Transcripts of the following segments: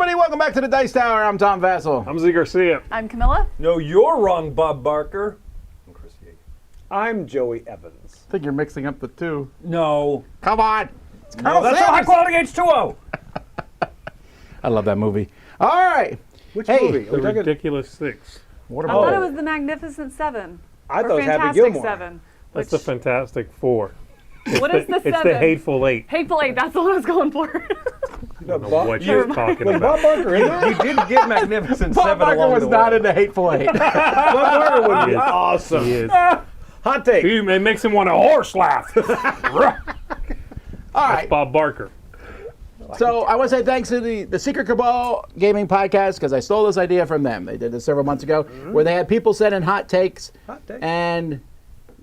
everybody. Welcome back to the Dice Tower. I'm Tom Vasel. I'm Zee Garcia. I'm Camilla. No, you're wrong, Bob Barker. I'm Chris Yates. I'm Joey Evans. I think you're mixing up the two. No. Come on. No, that's a high-quality H2O. I love that movie. All right. Which Hey, movie? The Ridiculous Six. What I about thought it was the Magnificent Seven. I or thought it was Happy Fantastic Gilmore. Seven. That's the Fantastic Four. What is the It's seven? the Hateful Eight. Hateful Eight. That's the one I was going for. I don't know what you're talking Was about. Bob Barker in that? You did get Magnificent Bob Seven Barker along was the not way. in the Hateful Eight. Bob Barker would be Yes. awesome. He is. Hot take. It makes him want a horse laugh. All right. Bob Barker. So I want to say thanks to the Secret Cabal Gaming Podcast because I stole this idea from them. They did this several months ago where they had people send in hot takes, and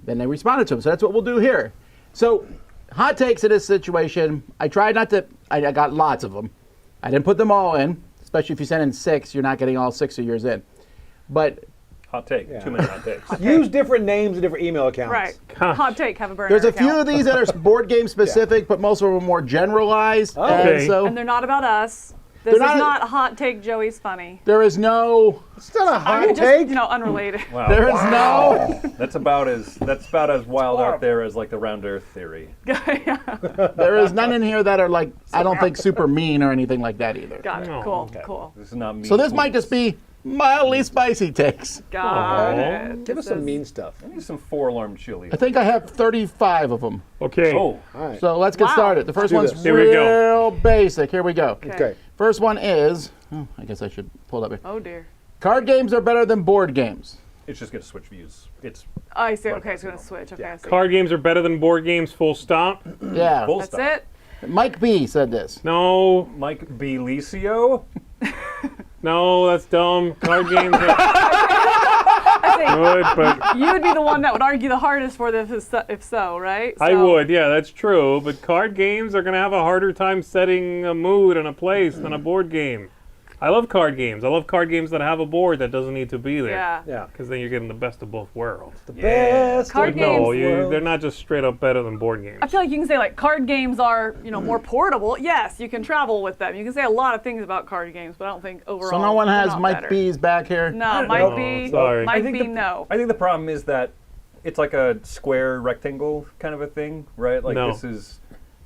then they responded to them. So that's what we'll do here. So hot takes in this situation, I tried not to, I got lots of them. I didn't put them all in, especially if you send in 6, you're not getting all 6 of yours in. But Hot take. Yeah. Too many hot takes. Use different names and different email accounts. Right. Gosh. Hot take. Have a burner there's a account. few of these that are board game specific, but most of them are more generalized. Okay. And so And they're not about us. This is not- not a hot take. Joey's funny. there is no, It's not a hot Just, take. unrelated. Wow. there is no, That's about as wild out there as like the round Earth theory. there is none in here that are like, I don't think super mean or anything like that either. Got it. No. Cool. Okay. Cool. This is not me. So this might just be mildly spicy takes. Got Aw. it. Give us This some is- mean stuff. I need some 4-alarm chili. I think I have 35 of them. Okay. Oh, All right. So let's get Wow. started. The first do one's this. Here we real go. basic. Here we go. Okay. First one is, I guess I should pull it up here. Oh dear. Card games are better than board games. it's just gonna switch views. It's Oh, I see. Okay, it's gonna switch. Okay, I see. Card games are better than board games, full stop. Yeah. full That's stop. it. Mike B said this. No, Mike Belicio. no, that's dumb. Card games are I think good, but you would be the one that would argue the hardest for this if so, right? I So- would, yeah, that's true. But card games are going to have a harder time setting a mood and a place than a board game. I love card games. I love card games that have a board that doesn't need to be there. Yeah. Yeah. Because then you're getting the best of both worlds. The best. Card of games- No, both worlds. they're not just straight up better than board games. I feel like you can say like card games are, more portable. Yes, you can travel with them. You can say a lot of things about card games, but I don't think overall. So no one they're has not Mike better. B's back here? No, know. Mike B. Sorry. Mike I think B. the- No. I think the problem is that it's like a square rectangle kind of a thing, right? Like No. this is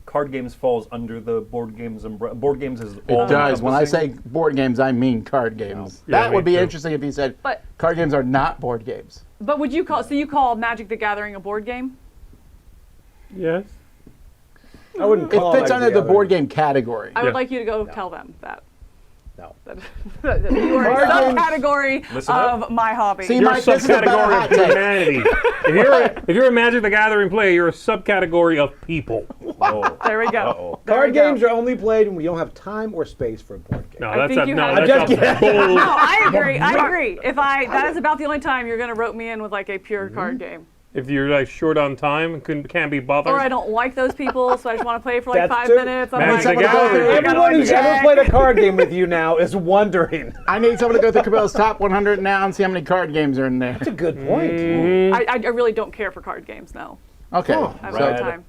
card games falls under the board games umbrella. Board games is It all does. When I say encompassing. board games, I mean card games. Yeah, That me would be too. interesting if you said But card games are not board games. would you call you call Magic the Gathering a board game? Yes. I wouldn't It call fits it under the together. board game category. I Yeah. would like you to go tell them that. No. That you are a Card games- subcategory Listen up. of my hobby. See, You're Mike, a this is a better subcategory hot of take. humanity. if you're a Magic the Gathering player, you're a subcategory of people. Oh. There we go. Uh-oh. There Card we go. games are only played when we don't have time or space for a board game. No, I that's think a you no. have- That's I'm a just kidding. bull. No, I agree. I agree. That is about the only time you're going to rope me in with like a pure card game. If you're like short on time and can't be bothered. Or I don't like those people, so I just want to play for like That's 5 true. minutes. I'm Magic like, the Gathering. I gotta Everyone who's check. ever played a card game with you now is wondering. I need someone to go through Cabela's top 100 now and see how many card games are in there. That's a good point. I really don't care for card games, no. Okay. Oh, I have so- no Rad time. Land.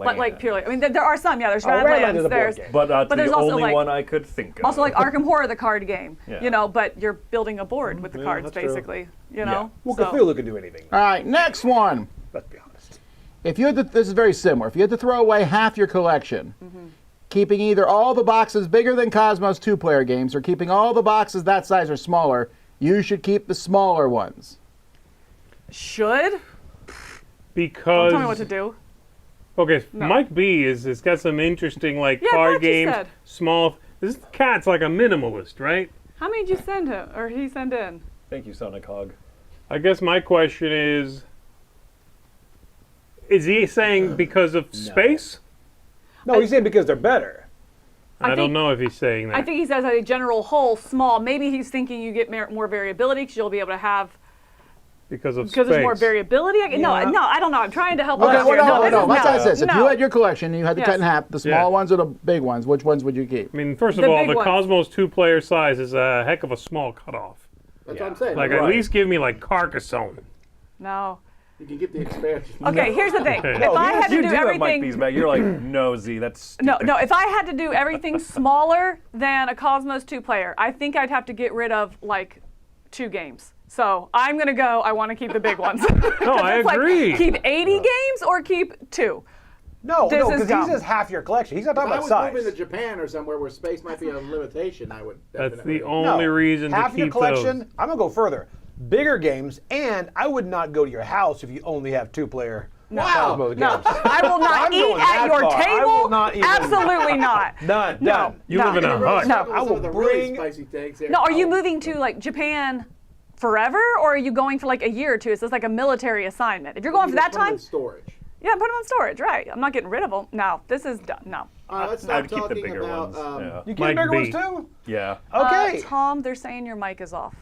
But like purely, I mean, there are some. Yeah, there's Oh, Radland Radlands. is a board There's game. But But the there's also, only like- one I could think of. also like Arkham Horror, the card game. Yeah. But you're building a board with the cards, that's true. basically. You know. Well, So- Cthulhu can do anything. All right, next one. Let's be honest. If you had to, this is very similar. If you had to throw away half your collection, keeping either all the boxes bigger than Cosmos 2-player games or keeping all the boxes that size or smaller, you should keep the smaller ones. Should? because Tell me what to do. okay, No. Mike B is got some interesting like Yeah, card Mark just games, said. small. This cat's like a minimalist, right? How many did you send him, or he send in? Thank you, Sonic Hog. I guess my question is he saying because of space? No, he's saying because they're better. I don't think- know if he's saying that. I think he says as a general whole, small. Maybe he's thinking you get more variability because you'll be able to have because of because space. there's more variability. No, I don't know. I'm trying to help. Okay, us well, here. no, this is let's ask this. If no. you had your collection and you had to cut in Yes. half, the small Yeah. ones or the big ones, which ones would you keep? I mean, first of The all, big the ones. Cosmos 2-player size is a heck of a small cutoff. That's what I'm saying. Like, at least give me like Carcassonne. No. You can get the expansion. Okay, here's the thing. Okay. If I had to you do do have Mike everything, B's back. You're like, no, Z, that's no, stupid. no. If I had to do everything smaller than a Cosmos 2-player, I think I'd have to get rid of like 2 games. So I'm gonna go. I want to keep the big ones. No, I It's like, agree. keep 80 games or keep 2. No, This is because he dumb. says half your collection. He's not If talking I about was size. moving to Japan or somewhere where space might be a limitation, I would That's definitely. the only reason to half your keep collection. those. I'm gonna go further. Bigger games, and I would not go to your house if you only have 2-player Cosmos No, games. I will not I'm eat going at that your far. I table. will not even- Absolutely not. None. No. Done. You No. live in a hut. No. I will the bring- really spicy takes here. No, are you moving to like Japan forever, or are you going for like a year or 2? Is this like a military assignment? If you're going for that time, Storage. yeah, put them on storage, right? I'm not getting rid of them. No, this is done. No. All right, let's start I'd keep the talking bigger about. ones. Yeah. You keep Mike bigger B. ones too? Yeah. Okay. Tom, they're saying your mic is off.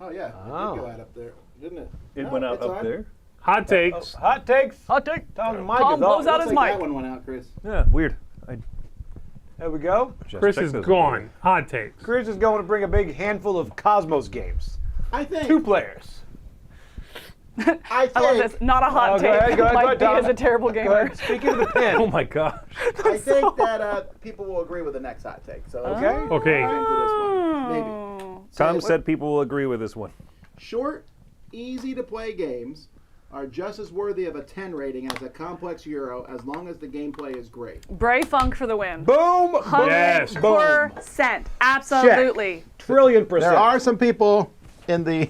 Oh yeah, Oh. it did go out up there, didn't it? It No, went out it's up on. there. Hot takes. Hot takes. Hot take. Tom's mic Tom is blows off. out Looks his like mic. that one went out, Chris. Yeah, weird. There we go. Chris is gone. Hot takes. Chris is going to bring a big handful of Cosmos games. I think. 2 players. I I love think. this. Not a hot Oh, go take. ahead, go ahead, Mike B Tom. is a terrible Go gamer. ahead. Speaking of the pen. Oh my gosh. I think that people will agree with the next hot take. So Okay. Okay. into this one. Maybe. Oh. Tom So, said people will agree with this one. Short, easy to play games are just as worthy of a 10 rating as a complex Euro as long as the gameplay is great. Bray Funk for the win. Boom. Yes. Boom. 100%. Absolutely. Trillion%. There are some people in the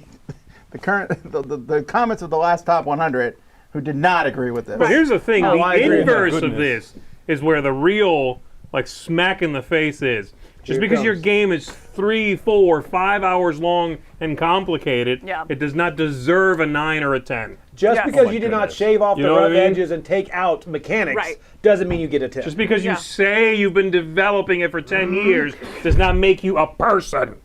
the comments of the last top 100 who did not agree with this. But here's the thing: Oh, I the agree. inverse My of goodness. this is where the real, like, smack in the face is. Just Here it because your comes. game is 3, 4, 5 hours long and complicated, Yeah. it does not deserve a 9 or a 10. Just Yes. because Oh my you did not goodness. shave off You the know what I rough mean? edges and take out mechanics Right. doesn't mean you get a 10. Just because Yeah. you say you've been developing it for 10 years does not make you a person.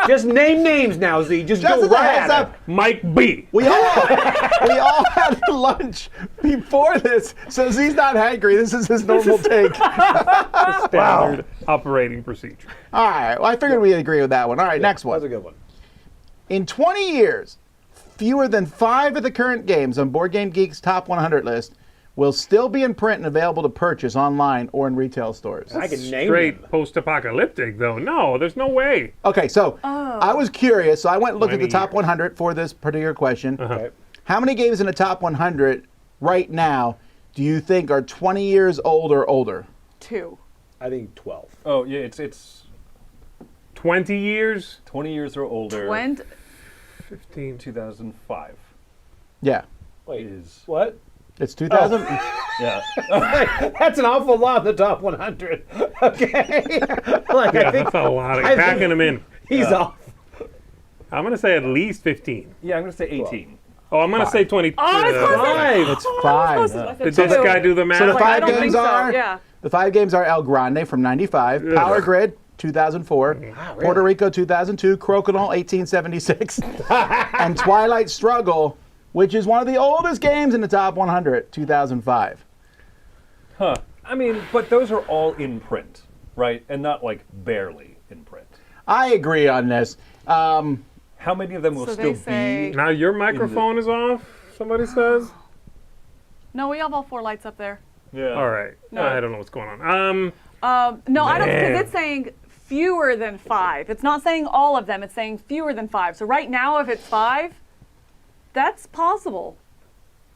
Just name names now, Z. Just Just go as a right heads at up, it. Mike B. we all had lunch before this, so he's not hangry. This is his normal take. Standard operating procedure. All right, well, I figured we'd agree with that one. All right, next That's a one. good one. In 20 years, fewer than 5 of the current games on Board Game Geek's top 100 list will still be in print and available to purchase online or in retail stores. I can name Straight them. post-apocalyptic, though. No, there's no way. Okay, so I was curious, so I went and looked at the 20 top years. 100 for this particular question. Okay. How many games in the top 100 right now do you think are 20 years old or older? 2. I think 12. Oh yeah, it's 20 years? 20 years or older. 20. 15. 2005 Yeah, Wait, is what? it's 2000. yeah. That's an awful lot in the top 100. Okay. Like, Yeah, I think that's a lot. I think- Packing them in. he's off. I'm going to say at least 15. Yeah, I'm gonna say 18. Oh, I'm going to say 20. Oh, it's close. Five. It's Oh, 5. I was close to- I Did said this 2. guy do the math? So the Like, I five don't think games so. are Yeah. the 5 games are El Grande from '95, Yeah. Power Grid 2004, really? Puerto Rico 2002, Crokinole 1876, and Twilight Struggle, which is one of the oldest games in the top 100, 2005. Huh. I mean, but those are all in print, right? And not like barely in print. I agree on this. How many of them will So still they say- be? Now your microphone is off, somebody says? No, we have all 4 lights up there. Yeah. All right. No. I don't know what's going on. No, I don't, Man. because it's saying fewer than 5. It's not saying all of them. It's saying fewer than 5. So right now, if it's 5, that's possible.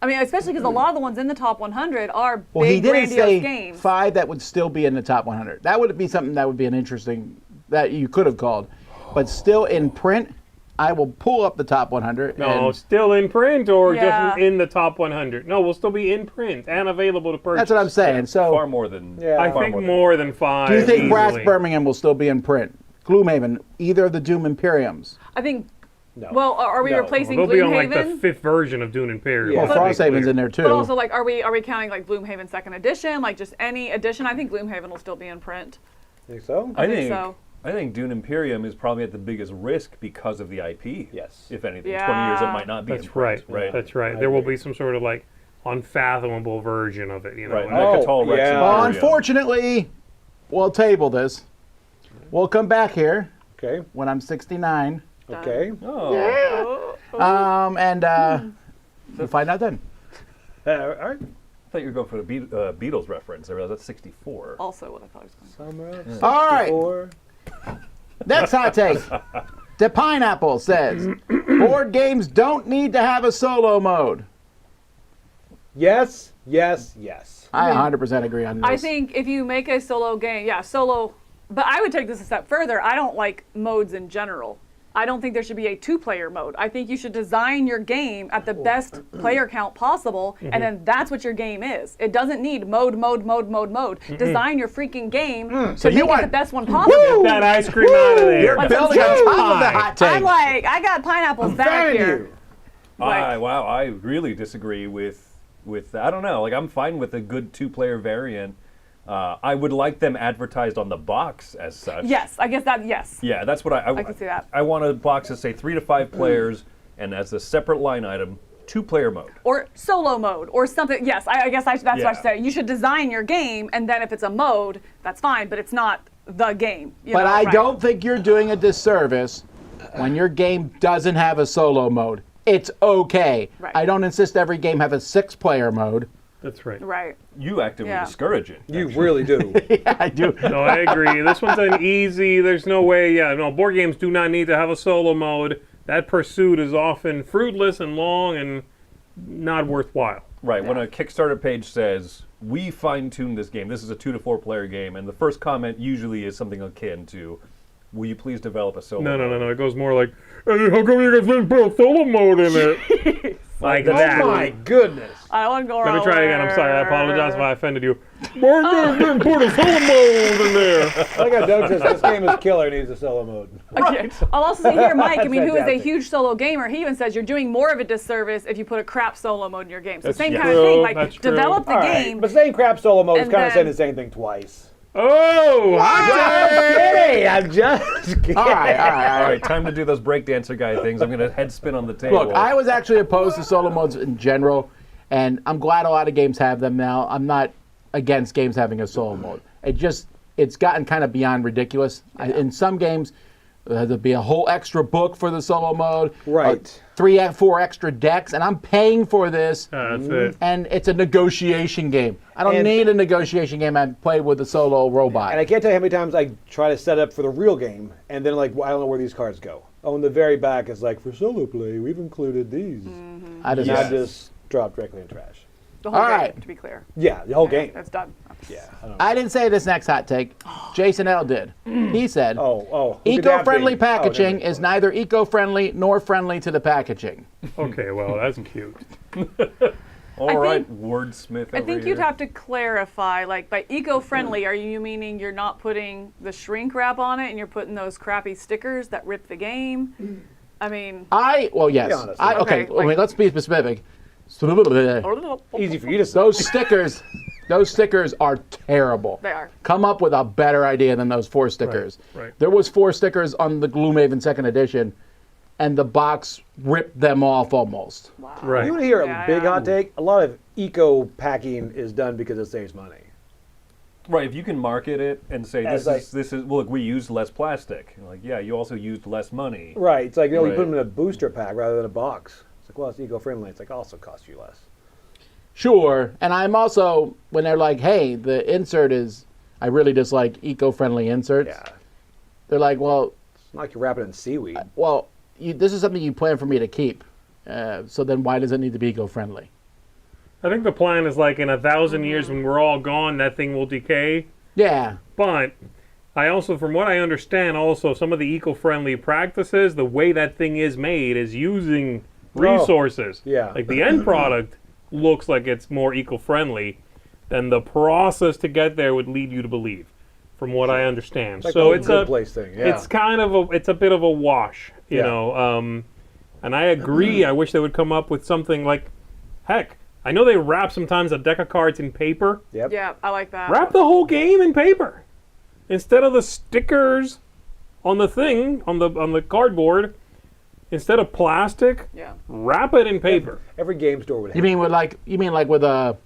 I mean, especially because a lot of the ones in the top 100 are Well, he big, didn't grandiose say games. 5 that would still be in the top 100. That would be something that would be an interesting, that you could have called. But still in print, I will pull up the top 100. No, and still in print or Yeah. just in the top 100? No, we'll still be in print and available to purchase. that's what I'm saying. So Far more than. Yeah. I far think than- more than 5. do you think Brass easily. Birmingham will still be in print? Gloomhaven, either of the Doom Imperiums. I think, No. well, are we No. replacing They'll be on like the Gloomhaven? 5th version of Dune Imperium. Yeah. Well, let's be Frosthaven's clear. in there too. But also, like, are we counting like Gloomhaven 2nd edition? Like just any edition? I think Gloomhaven will still be in print. Think so? I think think so. I think Dune Imperium is probably at the biggest risk because of the IP. Yes. If anything, Yeah. 20 years it might not be. in That's print, right. Right. That's right. I There will agree. be some sort of like unfathomable version of it, you know. Right. and Oh, Mechatol Rex yeah. Well, Imperium. unfortunately, we'll table this. We'll come back here Okay. when I'm 69. Okay. Oh. We'll find out then. All right. I thought you were going for the Beatles reference. I realized that's 64. Also, what I thought I was going to Summer of All right. 64. Next hot take. The Pineapple says, board games don't need to have a solo mode. Yes, yes, yes. I 100% agree on this. I think if you make a solo game, solo. But I would take this a step further. I don't like modes in general. I don't think there should be a 2-player mode. I think you should design your game at the best player count possible, and then that's what your game is. It doesn't need mode. Design your freaking game So to you make want- it the best one possible. Get that ice cream out of there. You're Like building some on top of the hot take. I'm like, I got pineapples back Thank here. you. Like- Wow, I really disagree with I don't know. Like, I'm fine with a good 2-player variant. I would like them advertised on the box as such. Yes, I guess that, yes. Yeah, that's what I can see that. I want a box to say 3 to 5 players, and as a separate line item, 2-player mode. Or solo mode or something. Yes, I guess that's what I Yeah. should say. You should design your game, and then if it's a mode, that's fine, but it's not the game. You But know, I right. don't think you're doing a disservice when your game doesn't have a solo mode. It's okay. Right. I don't insist every game have a 6-player mode. That's right. Right. You actively Yeah. discourage it. You actually. really do. Yeah, I do. No, I agree. This one's an easy. There's no way. Yeah, no. Board games do not need to have a solo mode. That pursuit is often fruitless and long and not worthwhile. Right, when a Kickstarter page says, we fine-tuned this game, this is a 2 to 4 player game, and the first comment usually is something akin to, will you please develop a solo mode? No. It goes more like, hey, how come you guys didn't put a solo mode in it? Like that. Oh my goodness. I want to go Let me try again. I'm sorry. I apologize if I offended you. Board games didn't put a solo mode in there. Like I noticed, this game is killer. Needs a solo mode. Okay. I'll also say here, Mike, I mean, who is a fantastic. huge solo gamer, he even says you're doing more of a disservice if you put a crap solo mode in your game. So That's same true. kind of thing. Like, That's true. develop the All right, game. but saying crap solo mode is And kind of saying then- the same thing twice. Oh, Hey, I'm just kidding. All right. All right, time to do those breakdancer guy things. I'm going to head spin on the table. Look, I was actually opposed to solo modes in general, and I'm glad a lot of games have them now. I'm not against games having a solo mode. It's gotten kind of beyond ridiculous. In some games, there'll be a whole extra book for the solo mode. Right. 3 and 4 extra decks, and I'm paying for this. that's it. And it's a negotiation game. I don't And- need a negotiation game. I play with a solo robot. And I can't tell you how many times I try to set up for the real game, and then like, well, I don't know where these cards go. Oh, in the very back, it's like, for solo play, we've included these. I just, And Yes. I just drop directly in trash. The whole All game, right. to be clear. Yeah, the whole game. That's done. Yeah. I don't know. I didn't say this next hot take. Jason L. did. He said, Oh. who could that eco-friendly be? packaging Oh, never is neither eco-friendly nor friendly to the packaging. Okay, well, that's cute. All right, think- wordsmith I over think here. you'd have to clarify, like, by eco-friendly, are you meaning you're not putting the shrink wrap on it and you're putting those crappy stickers that rip the game? I mean, Well, yes. Be honest. Okay, Okay, like- wait, let's be specific. Easy for you to say. Those stickers are terrible. They are. Come up with a better idea than those 4 stickers. right. There was 4 stickers on the Gloomhaven 2nd edition, and the box ripped them off almost. Right. You want to hear Yeah, a big yeah. hot take? A lot of eco packing is done because it saves money. Right, if you can market it and say, As this is, look, we used less plastic. You're like, yeah, you also used less money. Right. It's like, you Right. put them in a booster pack rather than a box. It's like, well, it's eco-friendly. It's like, also costs you less. Sure, and I'm also, when they're like, hey, the insert is, I really dislike eco-friendly inserts. Yeah. They're like, well, It's not like you're wrapping it in seaweed. this is something you plan for me to keep. So then why does it need to be eco-friendly? I think the plan is like in 1,000 years when we're all gone, that thing will decay. Yeah. But I also, from what I understand, also some of the eco-friendly practices, the way that thing is made is using resources. yeah. Like the end product looks like it's more eco-friendly than the process to get there would lead you to believe, from what I understand. It's like So the whole it's good a, place thing. Yeah. it's kind of it's a bit of a wash, you Yeah. know. And I agree. I wish they would come up with something like, heck, I know they wrap sometimes a deck of cards in paper. Yep. yeah, I like that. Wrap the whole game in paper instead of the stickers on the thing on the cardboard. Instead of plastic, Yeah. wrap it in paper. Every game store would have. You mean with a,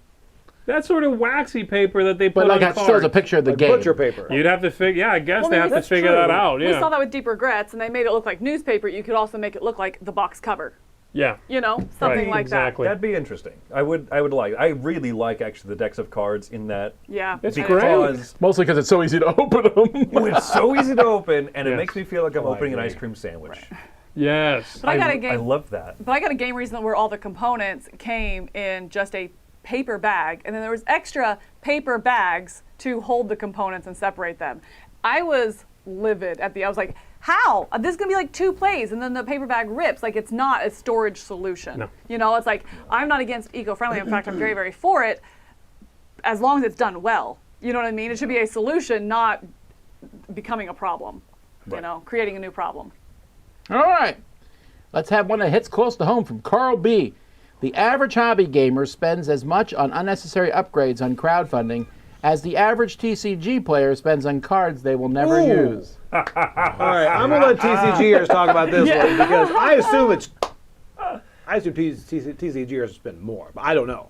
That sort of waxy paper that they put but like on it still has a cards. picture of the like game. butcher paper. You'd have to figure. Yeah, I guess Well, they have to that's figure true. that out. We Yeah. saw that with Deep Regrets, and they made it look like newspaper. You could also make it look like the box cover. Yeah. You know, something Right, like exactly. That'd be interesting. I would like. I really like actually the decks of cards in that. that. Yeah. It's Because Mostly because it's so easy to open them. it's so easy to open, and it Yes. makes me feel like I'm Oh, I opening an agree. ice cream sandwich. Yes. But I got a I game. love that. But I got a game recently where all the components came in just a paper bag, and then there was extra paper bags to hold the components and separate them. I was livid at I was like, how? This is gonna be like 2 plays, and then the paper bag rips. Like, it's not a storage solution. No. You know, it's like, I'm not against eco-friendly. In fact, I'm very, very for it, as long as it's done well. You know what I mean? It should be a solution, not becoming a problem. You Right. know, creating a new problem. All right. Let's have one that hits close to home from Carl B. The average hobby gamer spends as much on unnecessary upgrades on crowdfunding as the average TCG player spends on cards they will never Ooh. use. All right, I'm gonna let TCGers talk about this one because I assume TCGers spend more, but I don't know.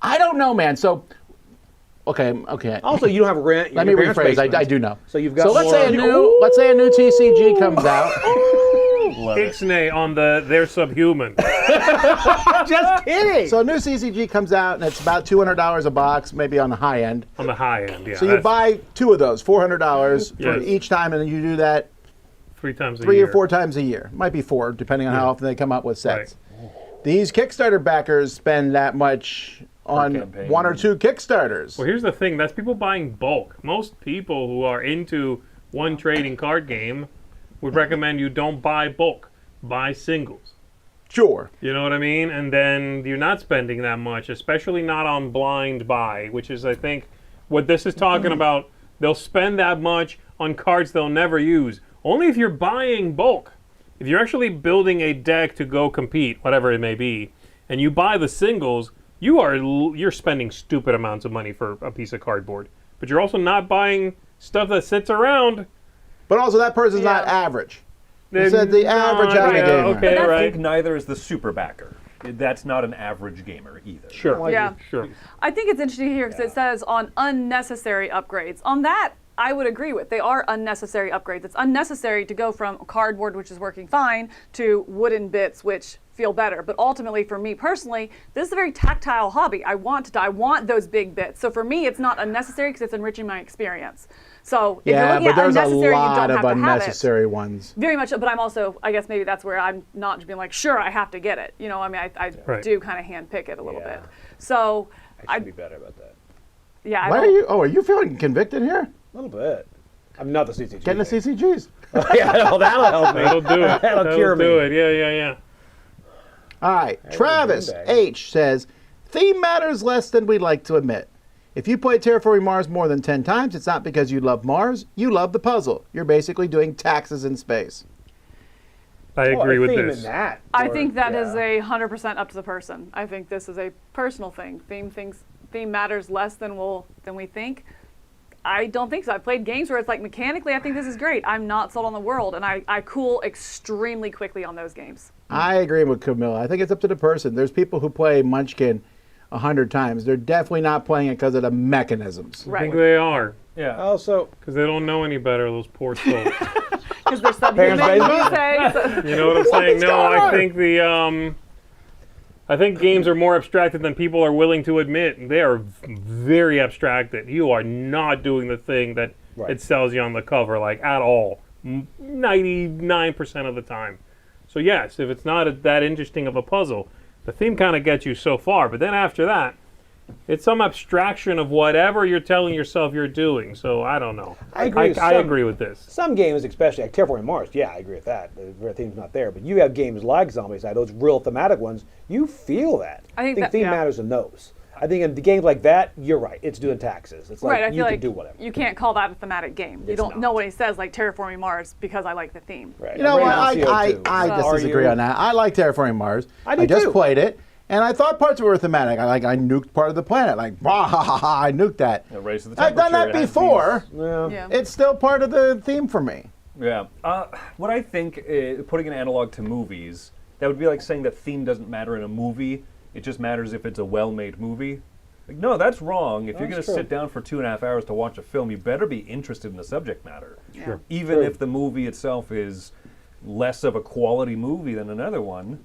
I don't know, man. So, okay. Also, you don't have rent. Let me rephrase. I do know. So you've got. So let's more- say a new TCG comes out. Love it. Ixnay on they're subhuman. Just kidding. So a new CCG comes out and it's about $200 a box, maybe on the high end. On the high end, yeah. So you that's buy 2 of those, $400 for Yes. each time, and then you do that 3 times a 3 year. or 4 times a year. Might be 4, depending on how often they come up with sets. Right. These Kickstarter backers spend that much on campaign. 1 or 2 Kickstarters. Well, here's the thing. That's people buying bulk. Most people who are into one trading card game would recommend you don't buy bulk. Buy singles. Sure. You know what I mean? And then you're not spending that much, especially not on blind buy, which is, I think, what this is talking about. They'll spend that much on cards they'll never use. Only if you're buying bulk. If you're actually building a deck to go compete, whatever it may be, and you buy the singles, you're spending stupid amounts of money for a piece of cardboard. But you're also not buying stuff that sits around. But also, that person's Yeah. not average. You said the average hobby yeah, gamer. Okay, I right. think neither is the super backer. That's not an average gamer either. Sure. Yeah. Sure. I think it's interesting here because it says on unnecessary upgrades. On that, I would agree with. They are unnecessary upgrades. It's unnecessary to go from cardboard, which is working fine, to wooden bits, which feel better. But ultimately, for me personally, this is a very tactile hobby. I want those big bits. So for me, it's not unnecessary because it's enriching my experience. So if you're Yeah, looking but at there's a unnecessary, you lot don't of have to have it. unnecessary ones. Very much, but I'm also, I guess maybe that's where I'm not just being like, sure, I have to get it. You know, I mean, I Right. do kind of hand pick it a little Yeah. bit. So, I should be better about that. yeah, I Why don't- are you? Oh, are you feeling convicted here? A little bit. I'm not the CCG. Getting the thing. CCGs. Yeah, that'll help me. That'll do it. That'll cure do me. it. Yeah. All right. Travis beanbag. H says, theme matters less than we'd like to admit. If you play Terraforming Mars more than 10 times, it's not because you love Mars, you love the puzzle. You're basically doing taxes in space. I agree with theme this. In that, I or- think that is yeah. 100% up to the person. I think this is a personal thing. Theme matters less than we think. I don't think so. I've played games where it's like mechanically, I think this is great. I'm not sold on the world, and I cool extremely quickly on those games. I agree with Camilla. I think it's up to the person. There's people who play Munchkin 100 times. They're definitely not playing it because of the mechanisms. I Right. think they are. Yeah. Also, Because they don't know any better, those poor souls. Because they're subhuman, Parents' you say. So- You know what I'm saying? No, going I on? think I think games are more abstracted than people are willing to admit. They are very abstracted. You are not doing the thing that Right. it sells you on the cover, like at all. 99% of the time. So yes, if it's not that interesting of a puzzle, the theme kind of gets you so far. But then after that, it's some abstraction of whatever you're telling yourself you're doing. So I don't know. I agree with I some. agree with this. some games, especially like Terraforming Mars, yeah, I agree with that. The theme's not there, but you have games like Zombicide, those real thematic ones. You feel that. I think that- theme yeah. matters in those. I think in the games like that, you're right. It's doing taxes. It's like Right, I you feel can like do whatever. you can't call that a thematic game. You It's don't not. know what he says, like Terraforming Mars, because I like the theme. Right. You know what? I'm rating on I CO2. disagree Are on that. I like Terraforming Mars. I do just too. played it, and I thought parts were thematic. I nuked part of the planet. Like, bah, ha, ha, ha, I nuked that. It raises the I've done that temperature, it has before. Yeah. Yeah. It's still part of the theme for me. Yeah. What I think, putting an analog to movies, that would be like saying that theme doesn't matter in a movie. It just matters if it's a well-made movie. Like, no, that's wrong. If you're going to That's true. sit down for 2.5 hours to watch a film, you better be interested in the subject matter. Sure. Even True. if the movie itself is less of a quality movie than another one,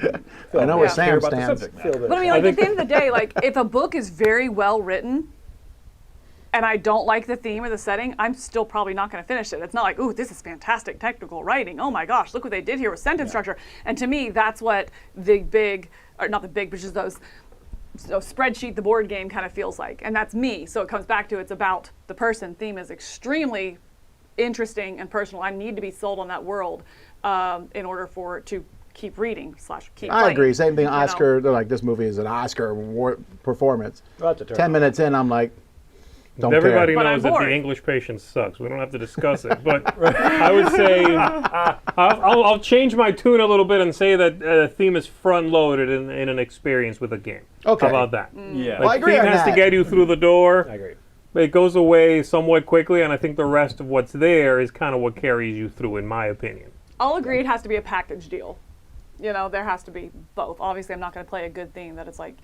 I know where care Sam about the stands. subject matter. But I mean, like, at the end of the day, like, if a book is very well written and I don't like the theme or the setting, I'm still probably not going to finish it. It's not like, ooh, this is fantastic technical writing. Oh my gosh, look what they did here with sentence structure. And to me, that's what the big, or not the big, but just those spreadsheet, the board game kind of feels like. And that's me. So it comes back to it's about the person. Theme is extremely interesting and personal. I need to be sold on that world in order for it to keep reading / keep I playing, agree. Same thing. you know? Oscar. They're like, this movie is an Oscar performance. Well, that's a turn 10 off. minutes in, I'm like, don't Everybody But I'm knows that bored. the English patient sucks. We don't have to discuss it. But I would say I'll change my tune a little bit and say that theme is front-loaded in an experience with a game. Okay. How about that? Yeah. Well, I agree Theme on has that. to get you through the door. I agree. It goes away somewhat quickly, and I think the rest of what's there is kind of what carries you through, in my opinion. I'll agree it has to be a package deal. You know, there has to be both. Obviously, I'm not going to play a good theme that it's like,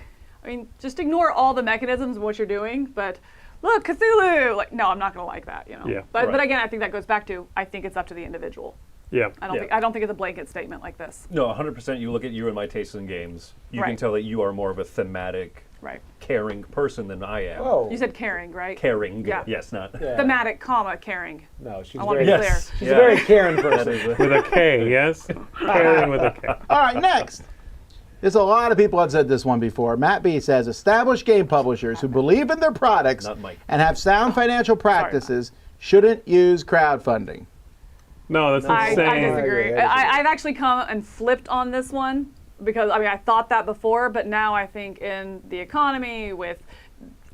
I mean, just ignore all the mechanisms of what you're doing, but look, Cthulhu! Like, no, I'm not going to like that, you know. Yeah, but right. again, I think that goes back to, I think it's up to the individual. Yeah. I don't think it's a blanket statement like this. No, 100%. You look at you and my tastes in games, you can Right. tell that you are more of a thematic, Right. caring person than I am. Oh. You said caring, right? Caring, Yeah. yes, not. Yeah. Thematic, caring. No, she's I want to very, be clear. Yes. she's a very Karen person. With a K, yes? Caring with a K. all right, next. There's a lot of people have said this one before. Matt B says, established game publishers who believe in their products Not Mike. and have sound financial practices shouldn't use crowdfunding. No, that's I insane. disagree. I've actually come and flipped on this one because, I mean, I thought that before, but now I think in the economy with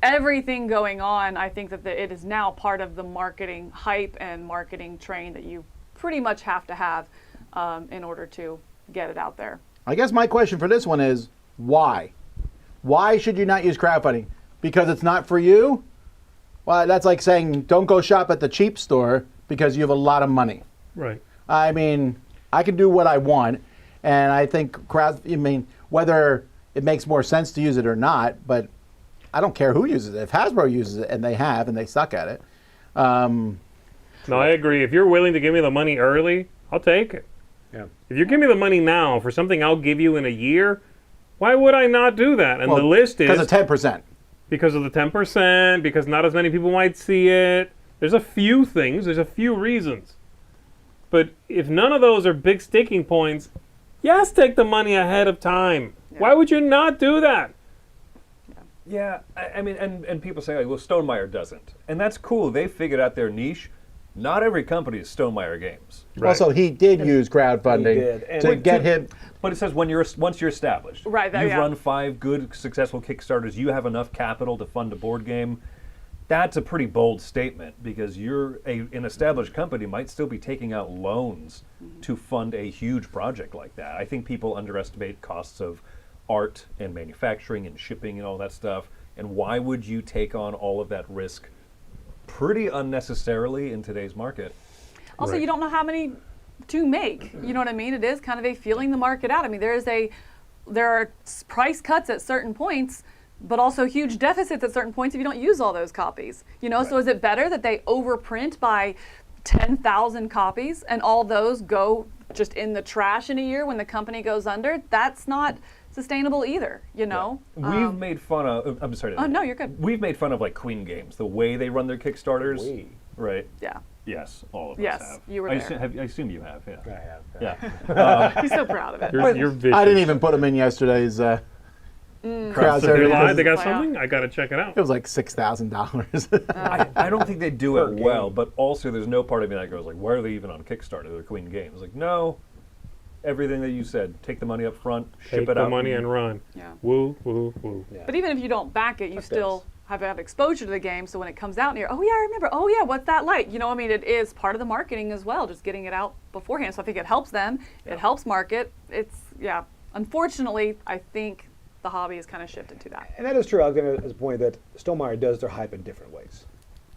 everything going on, I think that it is now part of the marketing hype and marketing train that you pretty much have to have in order to get it out there. I guess my question for this one is, why? Why should you not use crowdfunding? Because it's not for you? Well, that's like saying don't go shop at the cheap store because you have a lot of money. Right. I mean, I can do what I want, and I think whether it makes more sense to use it or not, but I don't care who uses it. If Hasbro uses it, and they suck at it. No, I agree. If you're willing to give me the money early, I'll take it. Yeah. If you give me the money now for something I'll give you in a year, why would I not do that? And the list is because of 10%. because of the 10%, because not as many people might see it. There's a few things, there's a few reasons. But if none of those are big sticking points, yes, take the money ahead of time. Yeah. Why would you not do that? Yeah, I mean, and people say, like, well, Stonemaier doesn't. And that's cool. They figured out their niche. Not every company is Stonemaier Games. Right. Also, he did use crowdfunding He did, and- to But get him. But it says once you're established. Right, You've yeah. run 5 good, successful Kickstarters. You have enough capital to fund a board game. That's a pretty bold statement because an established company might still be taking out loans to fund a huge project like that. I think people underestimate costs of art and manufacturing and shipping and all that stuff. And why would you take on all of that risk pretty unnecessarily in today's market? Also, Right. you don't know how many to make. You know what I mean? It is kind of a feeling the market out. I mean, there are price cuts at certain points, but also huge deficits at certain points if you don't use all those copies. You know, so is it better that they overprint by 10,000 copies and all those go just in the trash in a year when the company goes under? That's not sustainable either, you know? We've made fun of. I'm sorry. Oh, no, you're good. We've made fun of like Queen Games, the way they run their Kickstarters. We. Right. Yeah. Yes, all of Yes, us have. you were I there. I assume you have. Yeah. I have. Yeah. He's so proud of it. You're vicious. I didn't even put him in yesterday's crowd So survey. they lied, they got Wow. something? I gotta check it out. It was like $6,000. I don't think they do it Per well, game. but also there's no part of me that goes like, why are they even on Kickstarter? They're Queen Games. Like, no. Everything that you said, take the money up front, ship Take it the out. money and run. Yeah. Woo, woo, woo. Yeah. But even if you don't back it, you Fuck still this. have exposure to the game. So when it comes out and you're, oh yeah, I remember. Oh yeah, what's that like? You know, I mean, it is part of the marketing as well, just getting it out beforehand. So I think it helps them. It helps market. It's, yeah. Unfortunately, I think the hobby has kind of shifted to that. And that is true. I was going to point that Stonemaier does their hype in different ways.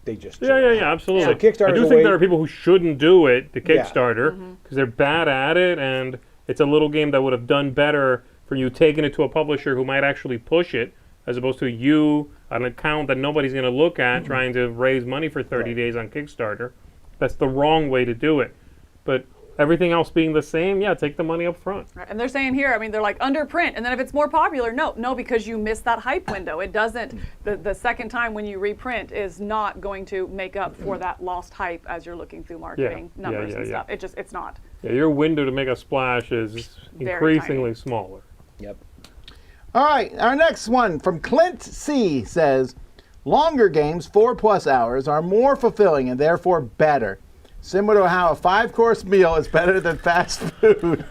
They just Yeah, absolutely. So Kickstarter's I do a think way- there are people who shouldn't do it, the Yeah. Kickstarter, because they're bad at it, and it's a little game that would have done better for you taking it to a publisher who might actually push it, as opposed to you, an account that nobody's going to look at, trying to raise money for 30 Right. days on Kickstarter. That's the wrong way to do it. But Everything else being the same, yeah, take the money up front. Right. And they're saying here, I mean, they're like under print, and then if it's more popular, no, because you missed that hype window. It doesn't. The second time when you reprint is not going to make up for that lost hype as you're looking through marketing numbers and stuff. It's not. Yeah, your window to make a splash is Very increasingly tiny. smaller. Yep. All right, our next one from Clint C says, longer games, 4+ hours, are more fulfilling and therefore better. Similar to how a 5-course meal is better than fast food.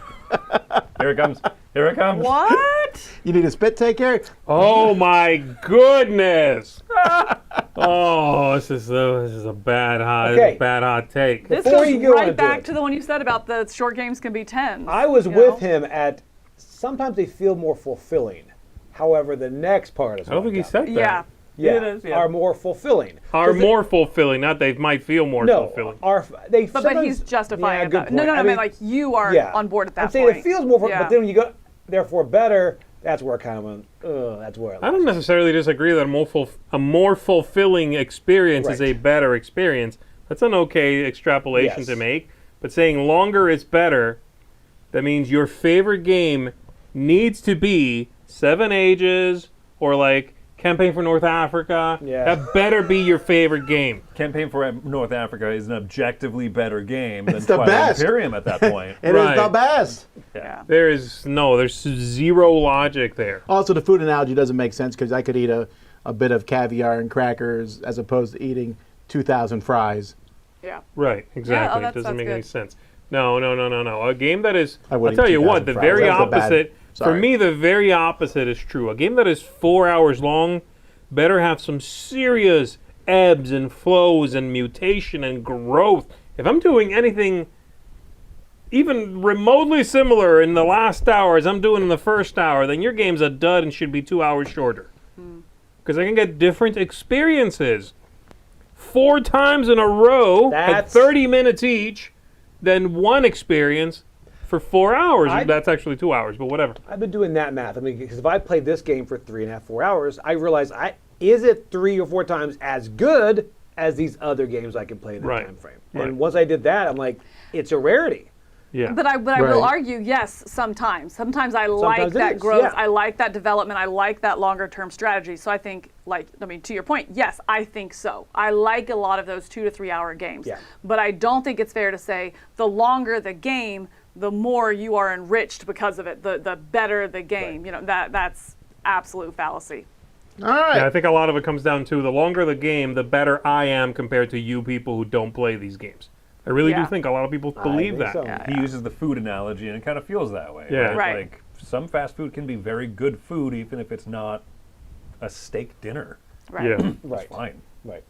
Here it comes. Here it comes. What? You need a spit take here? Oh my goodness! Oh, this is a bad hot take. This Before goes you go right into back it. to the one you said about the short games can be 10s. I was you with know? him at. Sometimes they feel more fulfilling. However, the next part is. I don't think he said that. Yeah. Yeah, It is, yeah. are more fulfilling. Are 'Cause more fulfilling, not they might feel more no, fulfilling. they. But sometimes- he's justifying yeah, it. good That. No, point. I mean, like you are yeah. on board at that I'm point. saying it feels more, Yeah. but then when you go, therefore better. That's where I kind of went. That's where. I don't necessarily disagree that a more fulfilling experience is Right. a better experience. That's an okay extrapolation Yes. to make. But saying longer is better, that means your favorite game needs to be 7 Ages or like Campaign for North Africa. Yeah. That better be your favorite game. Campaign for North Africa is an objectively better game than It's the Twilight best. Imperium at that point. It is Right. the best. Yeah. There's zero logic there. Also, the food analogy doesn't make sense because I could eat a bit of caviar and crackers as opposed to eating 2,000 fries. Yeah. Right, exactly. It that's doesn't make any good. sense. No. A game that is, I I'll wouldn't tell eat you what, 2,000 the fries. very That was a bad- opposite, for sorry. me, the very opposite is true. A game that is 4 hours long better have some serious ebbs and flows and mutation and growth. If I'm doing anything even remotely similar in the last hour as I'm doing in the first hour, then your game's a dud and should be 2 hours shorter. Because I can get different experiences 4 times in a row at That's- 30 minutes each than one experience for 4 hours. That's actually 2 hours, but whatever. I've been doing that math. I mean, because if I played this game for 3.5, 4 hours, I realize is it 3 or 4 times as good as these other games I can play in that Right. time frame. Right. And once I did that, I'm like, it's a rarity. Yeah. But I will Right. argue, yes, sometimes. Sometimes I like Sometimes it that is, growth. yeah. I like that development. I like that longer term strategy. So I think, to your point, yes, I think so. I like a lot of those 2 to 3 hour games. Yeah. But I don't think it's fair to say the longer the game, the more you are enriched because of it. The better the game. Right. You know, that's absolute fallacy. All right. Yeah, I think a lot of it comes down to the longer the game, the better I am compared to you people who don't play these games. I really do Yeah. think a lot of people believe think that. so. He uses the food analogy, and it kind of feels that way. Yeah. Right. Like some fast food can be very good food, even if it's not a steak dinner. Right. Yeah. Right. It's fine. Right.